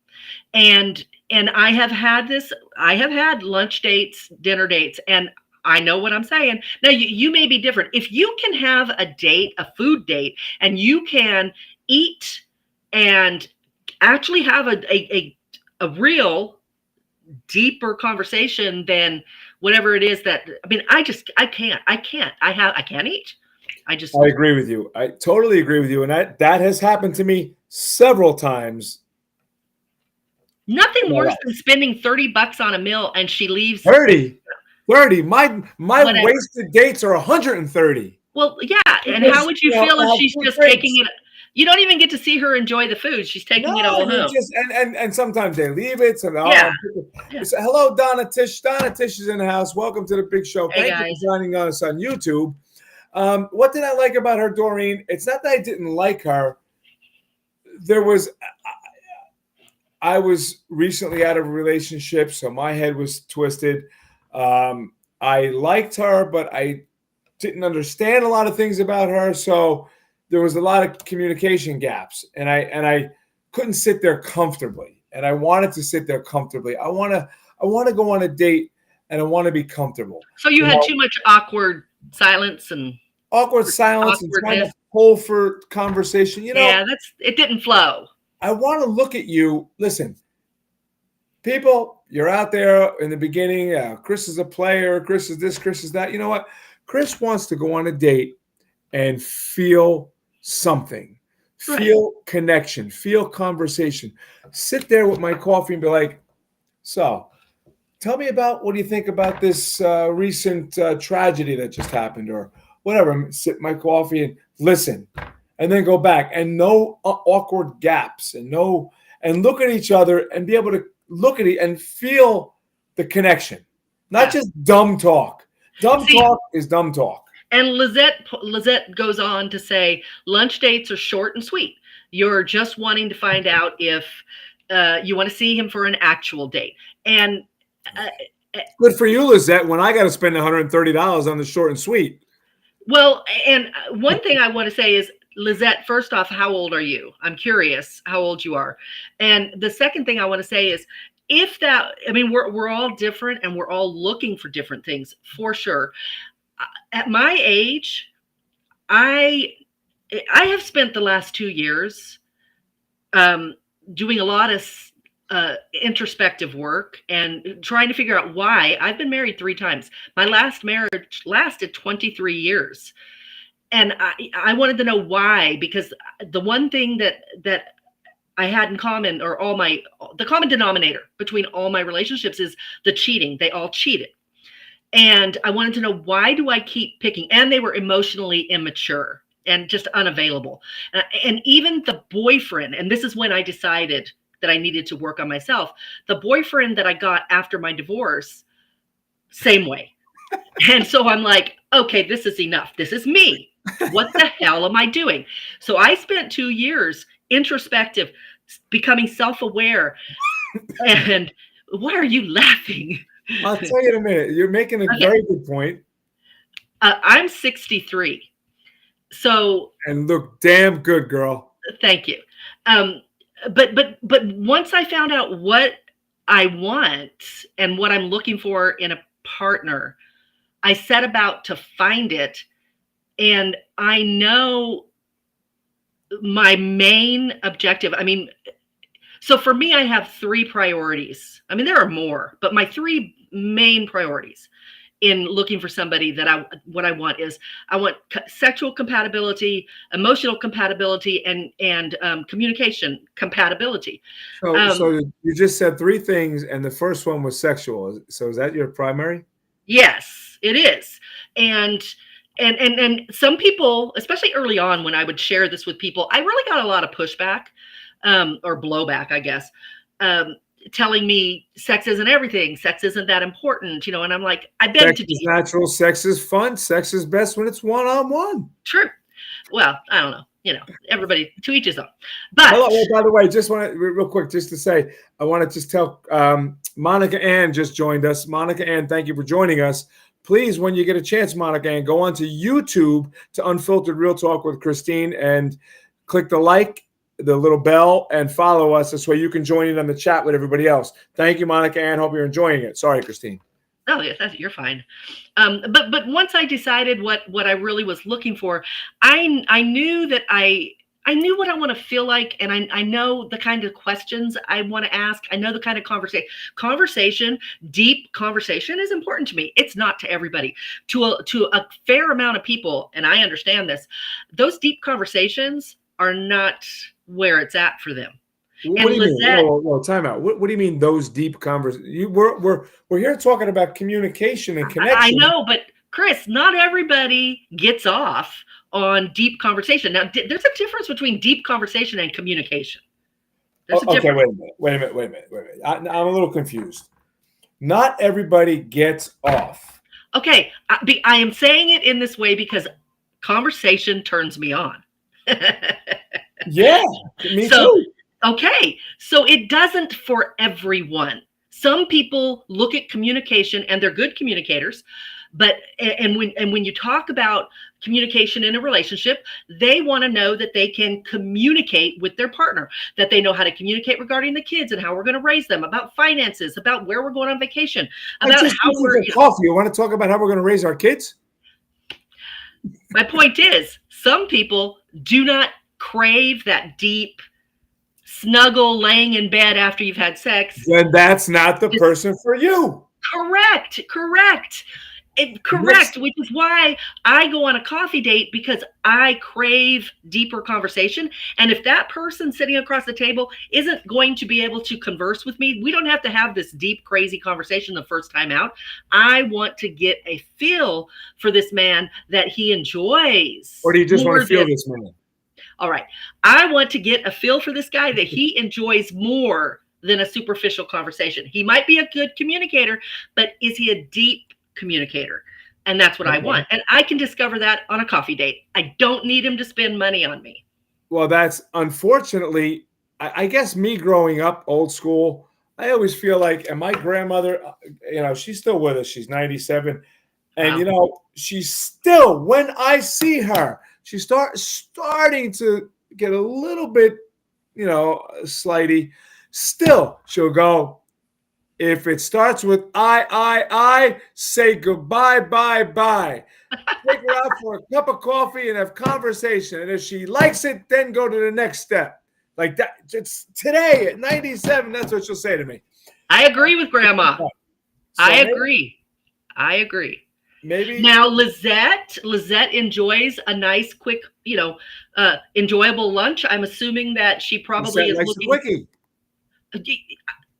And I have had this. I have had lunch dates, dinner dates, and I know what I'm saying. Now, you may be different. If you can have a date, a food date, and you can eat and actually have a real deeper conversation than whatever it is that, I mean, I can't eat. I agree with you. I totally agree with you. And that has happened to me several times. Nothing worse than spending $30 on a meal and she leaves 30. My wasted dates are 130. Well, yeah. And how would you feel if she's just taking it? You don't even get to see her enjoy the food. She's taking it all home. And sometimes they leave it. So hello, Donna Tish. Donna Tish is in the house. Welcome to the big show. Hey, Thank you for joining us on YouTube. What did I like about her, Doreen? It's not that I didn't like her. I was recently out of a relationship, so my head was twisted. I liked her, but I didn't understand a lot of things about her, so there was a lot of communication gaps, and I couldn't sit there comfortably. And I wanted to sit there comfortably. I want to go on a date, and I want to be comfortable. So you had too much awkward silence and trying to pull for conversation. Yeah, it didn't flow. I want to look at you. Listen, people, you're out there in the beginning. Chris is a player. Chris is this. Chris is that. You know what? Chris wants to go on a date and feel something, feel connection, feel conversation. Sit there with my coffee and be like, so tell me about what do you think about this recent tragedy that just happened or whatever. Sip my coffee and listen. And then go back and no awkward gaps and look at each other and be able to look at it and feel the connection, not just dumb talk. Talk is dumb talk. And Lizette goes on to say, lunch dates are short and sweet. You're just wanting to find out if you want to see him for an actual date. And good for you, Lizette. When I got to spend $130 on the short and sweet. Well, and one thing I want to say is, Lizette, first off, how old are you? I'm curious how old you are. And the second thing I want to say is, we're all different and we're all looking for different things for sure. At my age, I have spent the last 2 years doing a lot of introspective work and trying to figure out why. I've been married 3 times. My last marriage lasted 23 years. And I wanted to know why, because the one thing that I had in common, or the common denominator between all my relationships is the cheating. They all cheated. And I wanted to know, why do I keep picking? And they were emotionally immature and just unavailable. And even the boyfriend, and this is when I decided that I needed to work on myself, the boyfriend that I got after my divorce, same way. And so I'm like, okay, this is enough. This is me. What the hell am I doing? So I spent 2 years introspective, becoming self-aware. And why are you laughing? I'll tell you in a minute. You're making a very good point. I'm 63. So. And look damn good, girl. Thank you. But once I found out what I want and what I'm looking for in a partner, I set about to find it. And I know my main objective. So for me, I have 3 priorities. There are more, but my 3 main priorities in looking for somebody what I want is, I want sexual compatibility, emotional compatibility, and communication compatibility. So you just said 3 things, and the first one was sexual. So is that your primary? Yes, it is. And some people, especially early on when I would share this with people, I really got a lot of pushback or blowback, I guess, telling me sex isn't everything. Sex isn't that important, and I'm like, I beg sex to is natural. Sex is fun. Sex is best when it's one-on-one. True. Well, I don't know. Everybody to each his own. But by the way, just want to real quick, just to say, I want to just tell Monica Ann just joined us. Monica Ann, thank you for joining us. Please, when you get a chance, Monica Ann, go onto YouTube to Unfiltered Real Talk with Christine and click the little bell, and follow us. This way you can join in on the chat with everybody else. Thank you, Monica Ann. Hope you're enjoying it. Sorry, Christine. Oh, yes, you're fine. But once I decided what I really was looking for, I knew that I I knew what I want to feel like, and I know the kind of questions I want to ask. I know the kind of conversation, deep conversation is important to me. It's not to everybody. To a fair amount of people, and I understand this, those deep conversations are not where it's at for them. What do you mean? Whoa, time out. What do you mean those deep conversations? We're here talking about communication and connection. I know, but Chris, not everybody gets off on deep conversation. Now, there's a difference between deep conversation and communication. Okay, wait a minute. I'm a little confused. Not everybody gets off. Okay, I am saying it in this way because conversation turns me on. Yeah, me too. Okay, so it doesn't for everyone. Some people look at communication and they're good communicators, but when you talk about communication in a relationship, they want to know that they can communicate with their partner, that they know how to communicate regarding the kids and how we're going to raise them, about finances, about where we're going on vacation, about how we're coffee. You want to talk about how we're going to raise our kids? My point is, some people do not crave that deep snuggle laying in bed after you've had sex. Then that's not the person for you. Correct. Which is why I go on a coffee date, because I crave deeper conversation. And if that person sitting across the table isn't going to be able to converse with me, we don't have to have this deep, crazy conversation the first time out. I want to get a feel for this man that he enjoys. Or do you just want to feel this man? All right. I want to get a feel for this guy that he enjoys more than a superficial conversation. He might be a good communicator, but is he a deep communicator? And that's what I want. And I can discover that on a coffee date. I don't need him to spend money on me. Well, that's unfortunately, I guess me growing up old school, I always feel like, and my grandmother, she's still with us. She's 97. And, Wow. She's still, when I see her, she starting to get a little bit, slighty. Still, she'll go, if it starts with I, say goodbye, bye. Take her out for a cup of coffee and have conversation. And if she likes it, then go to the next step. Like that. It's today at 97, that's what she'll say to me. I agree with Grandma. I agree. Maybe now Lizette enjoys a nice, quick, enjoyable lunch. I'm assuming that she probably is looking.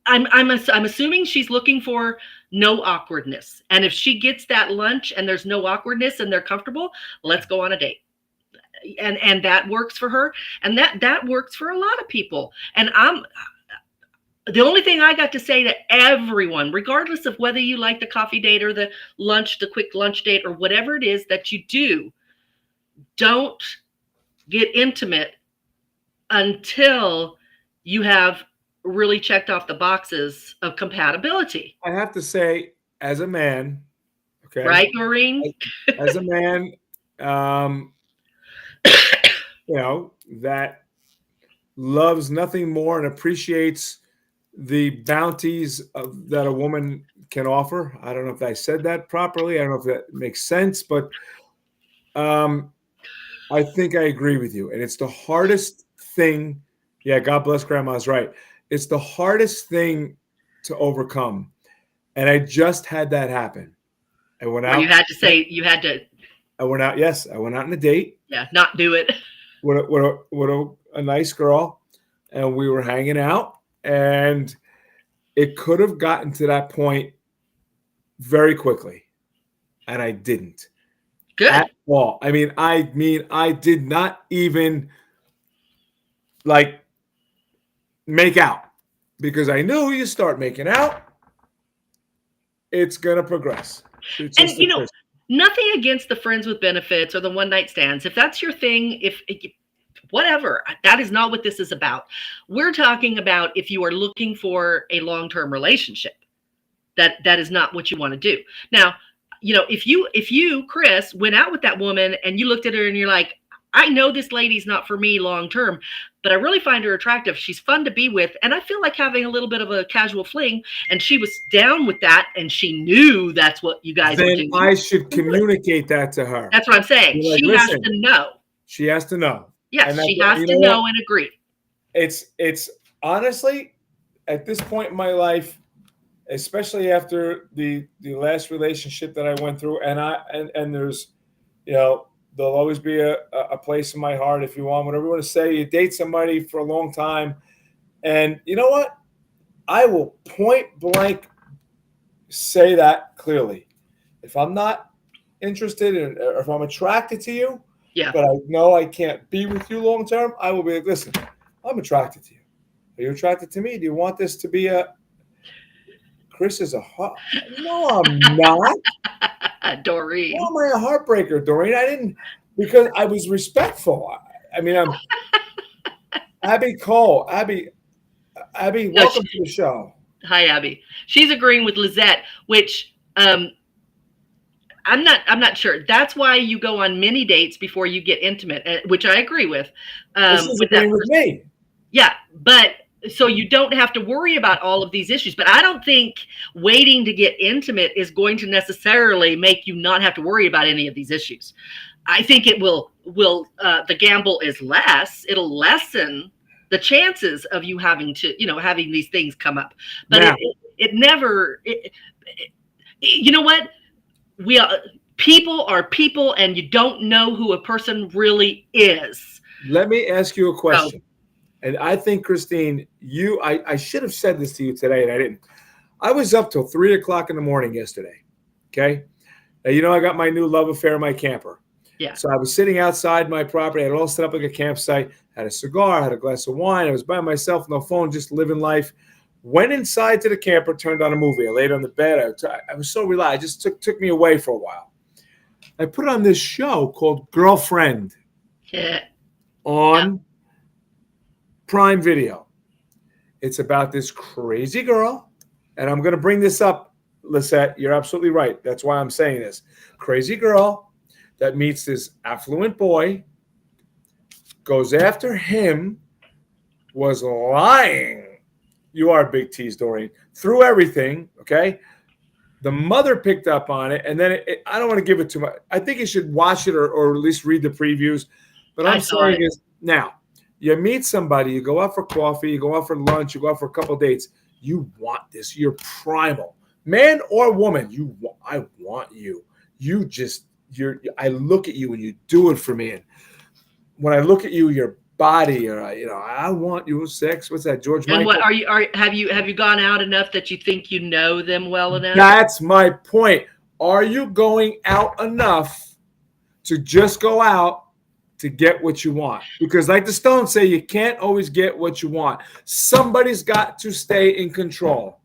I'm assuming she's looking for no awkwardness. And if she gets that lunch and there's no awkwardness and they're comfortable, let's go on a date. And that works for her. And that works for a lot of people. And the only thing I got to say to everyone, regardless of whether you like the coffee date or the quick lunch date or whatever it is that you do, don't get intimate until you have really checked off the boxes of compatibility. I have to say, as a man, okay, right, Maureen? As a man, that loves nothing more and appreciates the bounties that a woman can offer. I don't know if I said that properly. I don't know if that makes sense, but I think I agree with you. And it's the hardest thing. Yeah, God bless Grandma's right. It's the hardest thing to overcome. And I just had that happen. I went out. You had to say, you had to. I went out. Yes, I went out on a date. Yeah, not do it. With a nice girl. And we were hanging out. And it could have gotten to that point very quickly. And I didn't. Good. At all. I mean, I did not even make out, because I knew you start making out, it's going to progress. And nothing against the friends with benefits or the one night stands. If that's your thing, whatever, that is not what this is about. We're talking about if you are looking for a long-term relationship, that is not what you want to do. Now, if you, Chris, went out with that woman and you looked at her and you're like, I know this lady's not for me long-term, but I really find her attractive. She's fun to be with. And I feel like having a little bit of a casual fling, and she was down with that. And she knew that's what you guys were doing. Then I should communicate that to her. That's what I'm saying. She has to know. She has to know. Yes, And that's, she has you to know what? know and agree. It's honestly at this point in my life, especially after the last relationship that I went through, and there's, you know, there'll always be a place in my heart if you want, whatever you want to say. You date somebody for a long time, and you know what? I will point blank say that clearly. If I'm not interested in, or if I'm attracted to you, Yeah. but I know I can't be with you long term, I will be like, listen, I'm attracted to you. Are you attracted to me? Do you want this to be a Chris is a heart? No, I'm not. Doreen. Why am I a heartbreaker, Doreen? I didn't, because I was respectful. I mean, I'm Abby Cole. Abby, No, welcome to the show. hi, Abby. She's agreeing with Lizette, which I'm not sure. That's why you go on many dates before you get intimate, which I agree with. Well, she's With that agreeing with person. me. Yeah, but so you don't have to worry about all of these issues. But I don't think waiting to get intimate is going to necessarily make you not have to worry about any of these issues. I think it will the gamble is less. It'll lessen the chances of you having to, having these things come up. But Now, it never you know what? We are people, and you don't know who a person really is. let me ask you a So, question. And I think, Christine, I should have said this to you today, and I didn't. I was up till 3 o'clock in the morning yesterday. Okay. Now, you know, I got my new love affair in my camper. yeah. So I was sitting outside my property. I had it all set up like a campsite, had a cigar, had a glass of wine. I was by myself, no phone, just living life. Went inside to the camper, turned on a movie. I laid on the bed. I was so relaxed. It just took me away for a while. I put on this show called Girlfriend Yeah. on Prime Video. It's about this crazy girl. And I'm going to bring this up, Lisette. You're absolutely right. That's why I'm saying this. Crazy girl that meets this affluent boy, goes after him, was lying. You are a big tease, Doreen. Through everything, okay? The mother picked up on it, and then I don't want to give it too much. I think you should watch it or at least read the previews. But I I'm saw saying it. is now, you meet somebody, you go out for coffee, you go out for lunch, you go out for a couple of dates. You want this. You're primal, man or woman. I want you. I look at you and you do it for me. And when I look at you, your body, or I want you. Sex. What's that, George And what Michael? have you gone out enough that you think you know them well enough? That's my point. Are you going out enough to just go out to get what you want? Because like the Stones say, you can't always get what you want. Somebody's got to stay in control.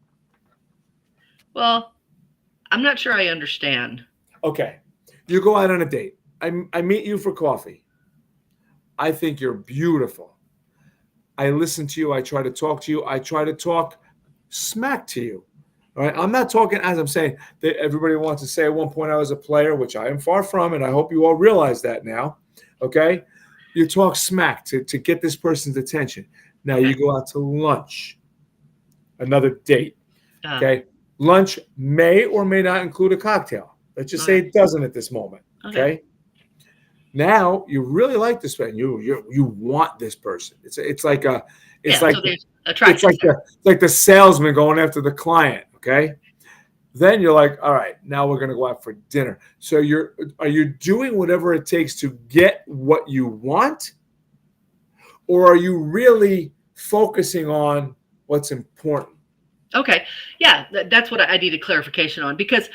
Well, I'm not sure I understand. Okay. You go out on a date. I meet you for coffee. I think you're beautiful. I listen to you. I try to talk to you. I try to talk smack to you. All right. I'm not talking, as I'm saying, that everybody wants to say at one point I was a player, which I am far from, and I hope you all realize that now. Okay. You talk smack to get this person's attention. Now you go out to lunch, another date. Okay. Lunch may or may not include a cocktail. Let's just say it doesn't at this moment. Okay. Now you really like this person. You want this person. It's like the salesman going after the client. Okay. Then you're like, all right, now we're gonna go out for dinner. So are you doing whatever it takes to get what you want, or are you really focusing on what's important? Okay. Yeah, that's what I needed clarification on, because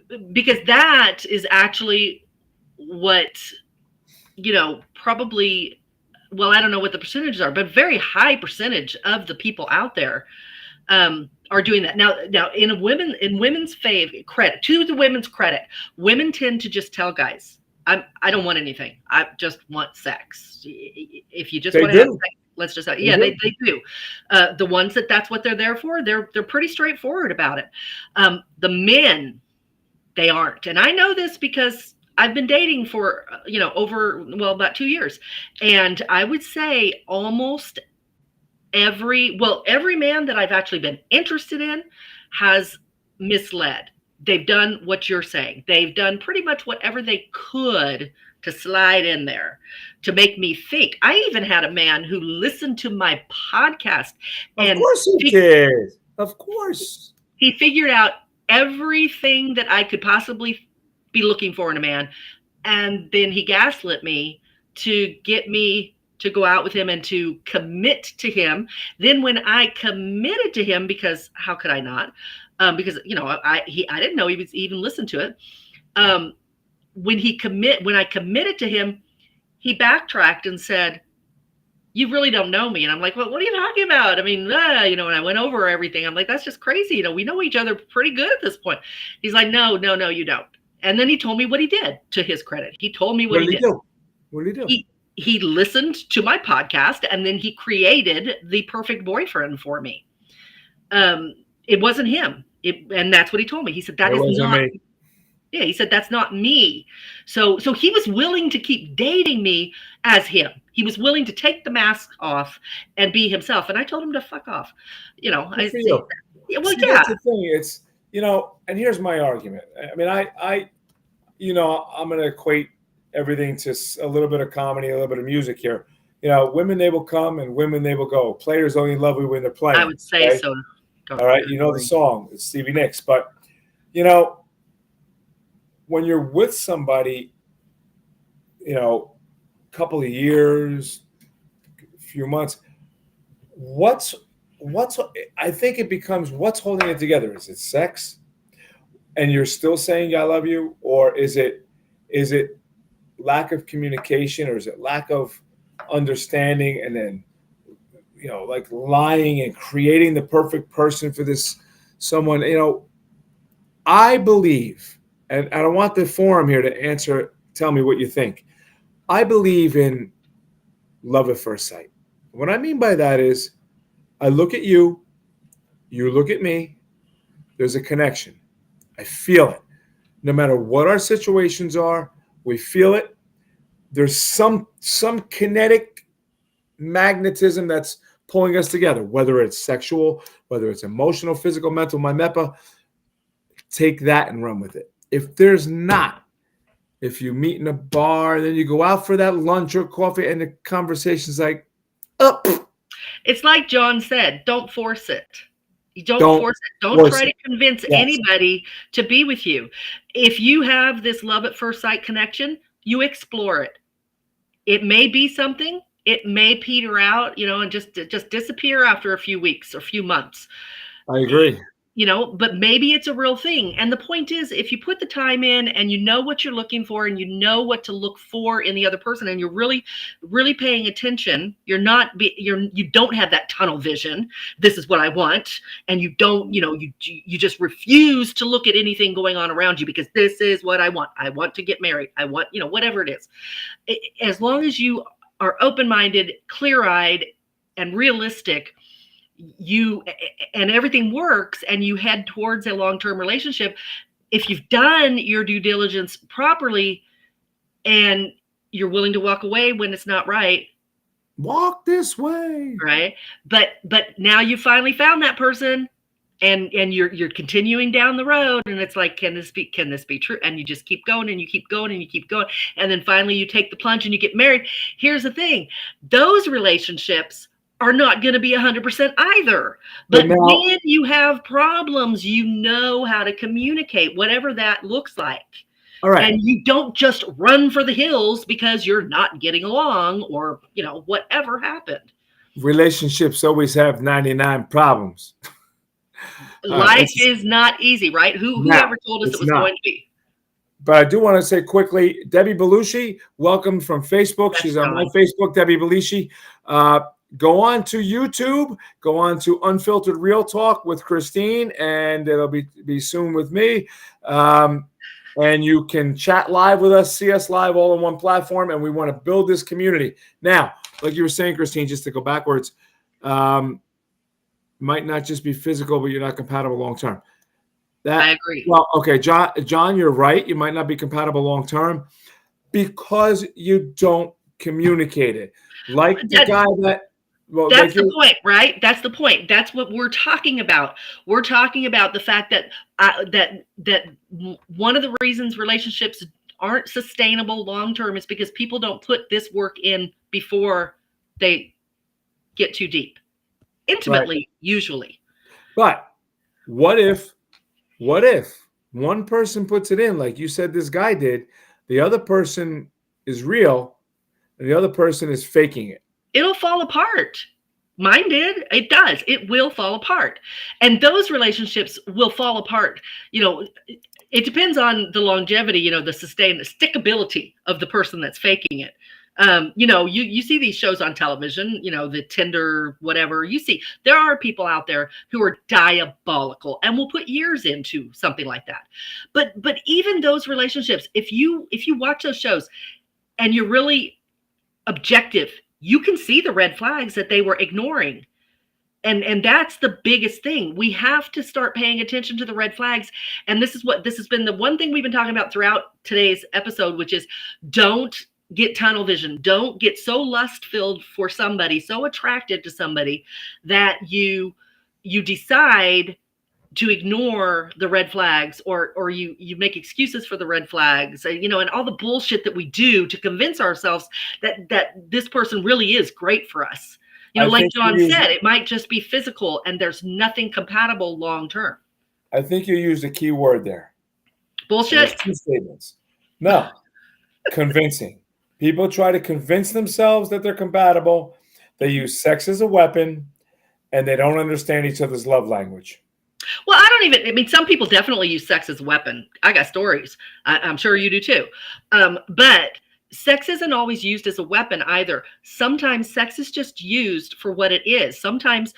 that is actually what, probably, well, I don't know what the percentages are, but very high percentage of the people out there are doing that. Now in women's credit, to the women's credit, women tend to just tell guys, I don't want anything. I just want sex. If you just want to have sex, let's just have, they do. The ones that's what they're there for, they're pretty straightforward about it. The men, they aren't. And I know this because I've been dating for, about 2 years. And I would say almost every man that I've actually been interested in has misled. They've done what you're saying. They've done pretty much whatever they could to slide in there to make me think. I even had a man who listened to my podcast Of and course he did. Of course. he figured out everything that I could possibly be looking for in a man. And then he gaslit me to get me to go out with him and to commit to him. Then when I committed to him, because how could I not? Because I didn't know he was even listened to it. When I committed to him, he backtracked and said, "You really don't know me." And I'm like, "Well, what are you talking about?" I mean, and I went over everything. I'm like, "That's just crazy. We know each other pretty good at this point." He's like, no, you don't. And then he told me what he did. To his credit, he told me what he did. What did he do? He listened to my podcast, and then he created the perfect boyfriend for me. It wasn't him. And that's what he told me. He said, "That is not me." Yeah, he said, "That's not me." So he was willing to keep dating me as him. He was willing to take the mask off and be himself. And I told him to fuck off. Good for you. Well, See, yeah. that's the thing. It's, and here's my argument. I mean, I'm going to equate everything to a little bit of comedy, a little bit of music here. Women, they will come and women, they will go. Players only love you when they're playing. I would say so. All right. You know the song. It's Stevie Nicks. But, when you're with somebody, a couple of years, a few months, I think it becomes what's holding it together. Is it sex? And you're still saying I love you? Or is it lack of communication, or is it lack of understanding, and then like lying and creating the perfect person for this someone? I believe, and I don't want the forum here to tell me what you think. I believe in love at first sight. What I mean by that is I look at you, you look at me, there's a connection. I feel it. No matter what our situations are, we feel it. There's some kinetic magnetism that's pulling us together, whether it's sexual, whether it's emotional, physical, mental, my MEPA. Take that and run with it. If there's not, if you meet in a bar, then you go out for that lunch or coffee, and the conversation's like, up. It's like John said, don't force it. You don't force it. Don't try to convince anybody to be with you. If you have this love at first sight connection, you explore it. It may be something. It may peter out, and just disappear after a few weeks or a few months. I agree. But maybe it's a real thing. And the point is, if you put the time in and you know what you're looking for and you know what to look for in the other person, and you're really, really paying attention, you don't have that tunnel vision. This is what I want. And you don't, you just refuse to look at anything going on around you because this is what I want. I want to get married. I want, whatever it is. As long as you are open-minded, clear-eyed, and realistic, and everything works, and you head towards a long-term relationship. If you've done your due diligence properly and you're willing to walk away when it's not right, walk this way, right? But now you finally found that person, and you're continuing down the road, and it's like, can this be true? And you just keep going, and you keep going, and you keep going, and then finally you take the plunge and you get married. Here's the thing: those relationships are not going to be 100% either. But when you have problems, you know how to communicate, whatever that looks like. All right. And you don't just run for the hills because you're not getting along, or, whatever happened. Relationships always have 99 problems. Life is not easy, right? Whoever told us it was going to be? But I do want to say quickly, Debbie Belushi, welcome from Facebook. She's on my Facebook, Debbie Belushi. Go on to YouTube, go on to Unfiltered Real Talk with Christine, and it'll be soon with me. And you can chat live with us, see us live, all on one platform, and we want to build this community. Now, like you were saying, Christine, just to go backwards, might not just be physical, but you're not compatible long-term. I agree. Well, okay, John, you're right. You might not be compatible long-term because you don't communicate it. Like the guy that... Well, that's the point, right? That's the point. That's what we're talking about. We're talking about the fact that that one of the reasons relationships aren't sustainable long-term is because people don't put this work in before they get too deep. Intimately, usually. But what if one person puts it in, like you said this guy did, the other person is real, and the other person is faking it? It'll fall apart. Mine did. It does. It will fall apart. And those relationships will fall apart. You know, it depends on the longevity, you know, the stickability of the person that's faking it. You know, you see these shows on television, you know, the Tinder, whatever. You see, there are people out there who are diabolical and will put years into something like that. But even those relationships, if you watch those shows and you're really objective, you can see the red flags that they were ignoring. And that's the biggest thing. We have to start paying attention to the red flags. And this has been the one thing we've been talking about throughout today's episode, which is don't get tunnel vision. Don't get so lust filled for somebody, so attracted to somebody that you decide to ignore the red flags, or you make excuses for the red flags, you know, and all the bullshit that we do to convince ourselves that this person really is great for us. You know, like John said, it might just be physical and there's nothing compatible long term. I think you used a key word there. Bullshit. Two statements. No, convincing. People try to convince themselves that they're compatible. They use sex as a weapon, and they don't understand each other's love language. Well, I mean, some people definitely use sex as a weapon. I got stories. I'm sure you do too. But sex isn't always used as a weapon either. Sometimes sex is just used for what it is. Sometimes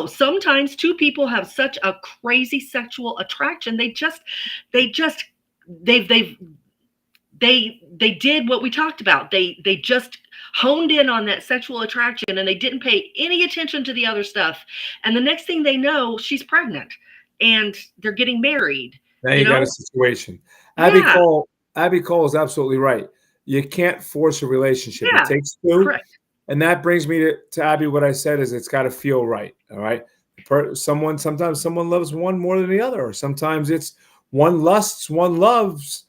sometimes two people have such a crazy sexual attraction. They did what we talked about. They just honed in on that sexual attraction and they didn't pay any attention to the other stuff. And the next thing they know, she's pregnant and they're getting married. Now you got a situation. Abby Cole is absolutely right. You can't force a relationship. Yeah, it takes two. Correct. And that brings me to Abby. What I said is it's got to feel right. All right. Sometimes someone loves one more than the other, or sometimes it's one lusts, one loves.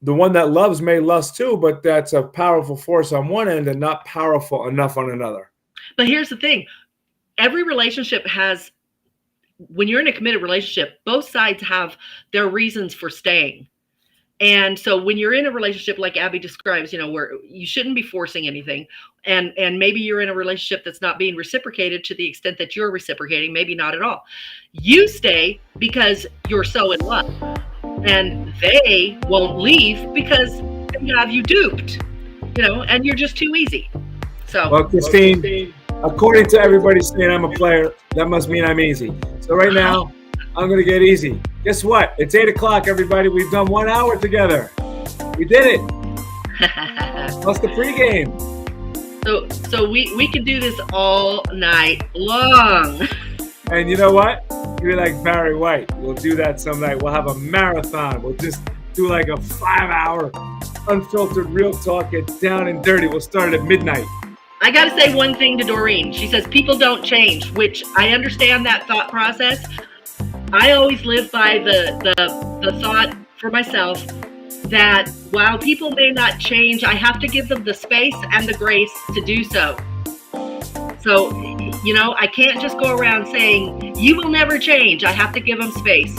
The one that loves may lust too, but that's a powerful force on one end and not powerful enough on another. But here's the thing. Every relationship has, when you're in a committed relationship, both sides have their reasons for staying. And so when you're in a relationship like Abby describes, you know, where you shouldn't be forcing anything, and maybe you're in a relationship that's not being reciprocated to the extent that you're reciprocating, maybe not at all. You stay because you're so in love. And they won't leave because they have you duped, you know, and you're just too easy. So, well, Christine, according to everybody saying I'm a player, that must mean I'm easy. So right now, I'm going to get easy. Guess what? It's 8 o'clock, everybody. We've done 1 hour together. We did it. Plus the pregame. So we could do this all night long. And you know what? You're like Barry White. We'll do that some night. We'll have a marathon. We'll just do like a 5-hour unfiltered real talk. It's down and dirty. We'll start at midnight. I got to say one thing to Doreen. She says people don't change, which I understand that thought process. I always live by the thought for myself that while people may not change, I have to give them the space and the grace to do so. So, you know, I can't just go around saying, you will never change. I have to give them space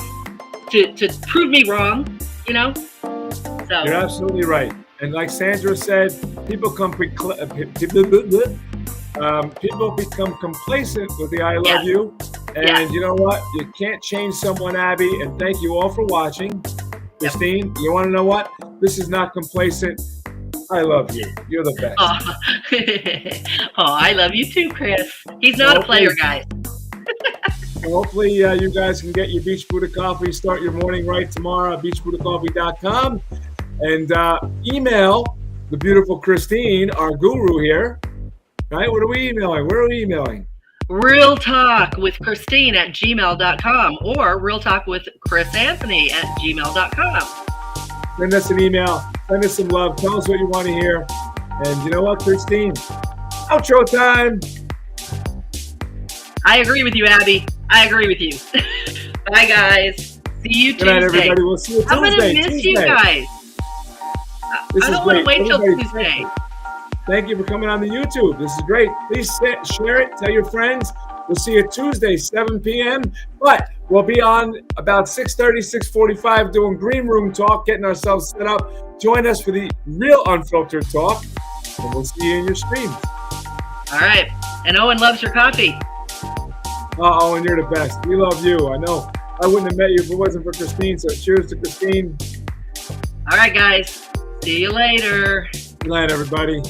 to prove me wrong, you know? So you're absolutely right. And like Sandra said, people become complacent with the I love you. And you know what? You can't change someone, Abby. And thank you all for watching. Christine, you want to know what? This is not complacent. I love you. You're the best. Oh, I love you too, Chris. He's not a player, guys. Hopefully you guys can get your Beach Buddha coffee. Start your morning right tomorrow at beachbuddhacoffee.com. And email the beautiful Christine, our guru here. Right? What are we emailing? Where are we emailing? Real Talk with Christine at gmail.com or Real Talk with Chris Anthony at gmail.com. Send us an email. Send us some love. Tell us what you want to hear. And you know what, Christine? Outro time. I agree with you, Abby. I agree with you. Bye, guys. See you Good night, Tuesday. everybody. We'll see you Tuesday. I'm gonna miss you guys. This I is don't want to great. wait till Everybody, Tuesday. Thank you for coming on the YouTube. This is great. Please share it. Tell your friends. We'll see you Tuesday, 7 p.m. But we'll be on about 6:30, 6:45 doing green room talk, getting ourselves set up. Join us for the real Unfiltered talk, and we'll see you in your streams. All right. And Owen loves your coffee. Oh, and you're the best. We love you. I know. I wouldn't have met you if it wasn't for Christine. So cheers to Christine. All right, guys. See you later. Good night, everybody.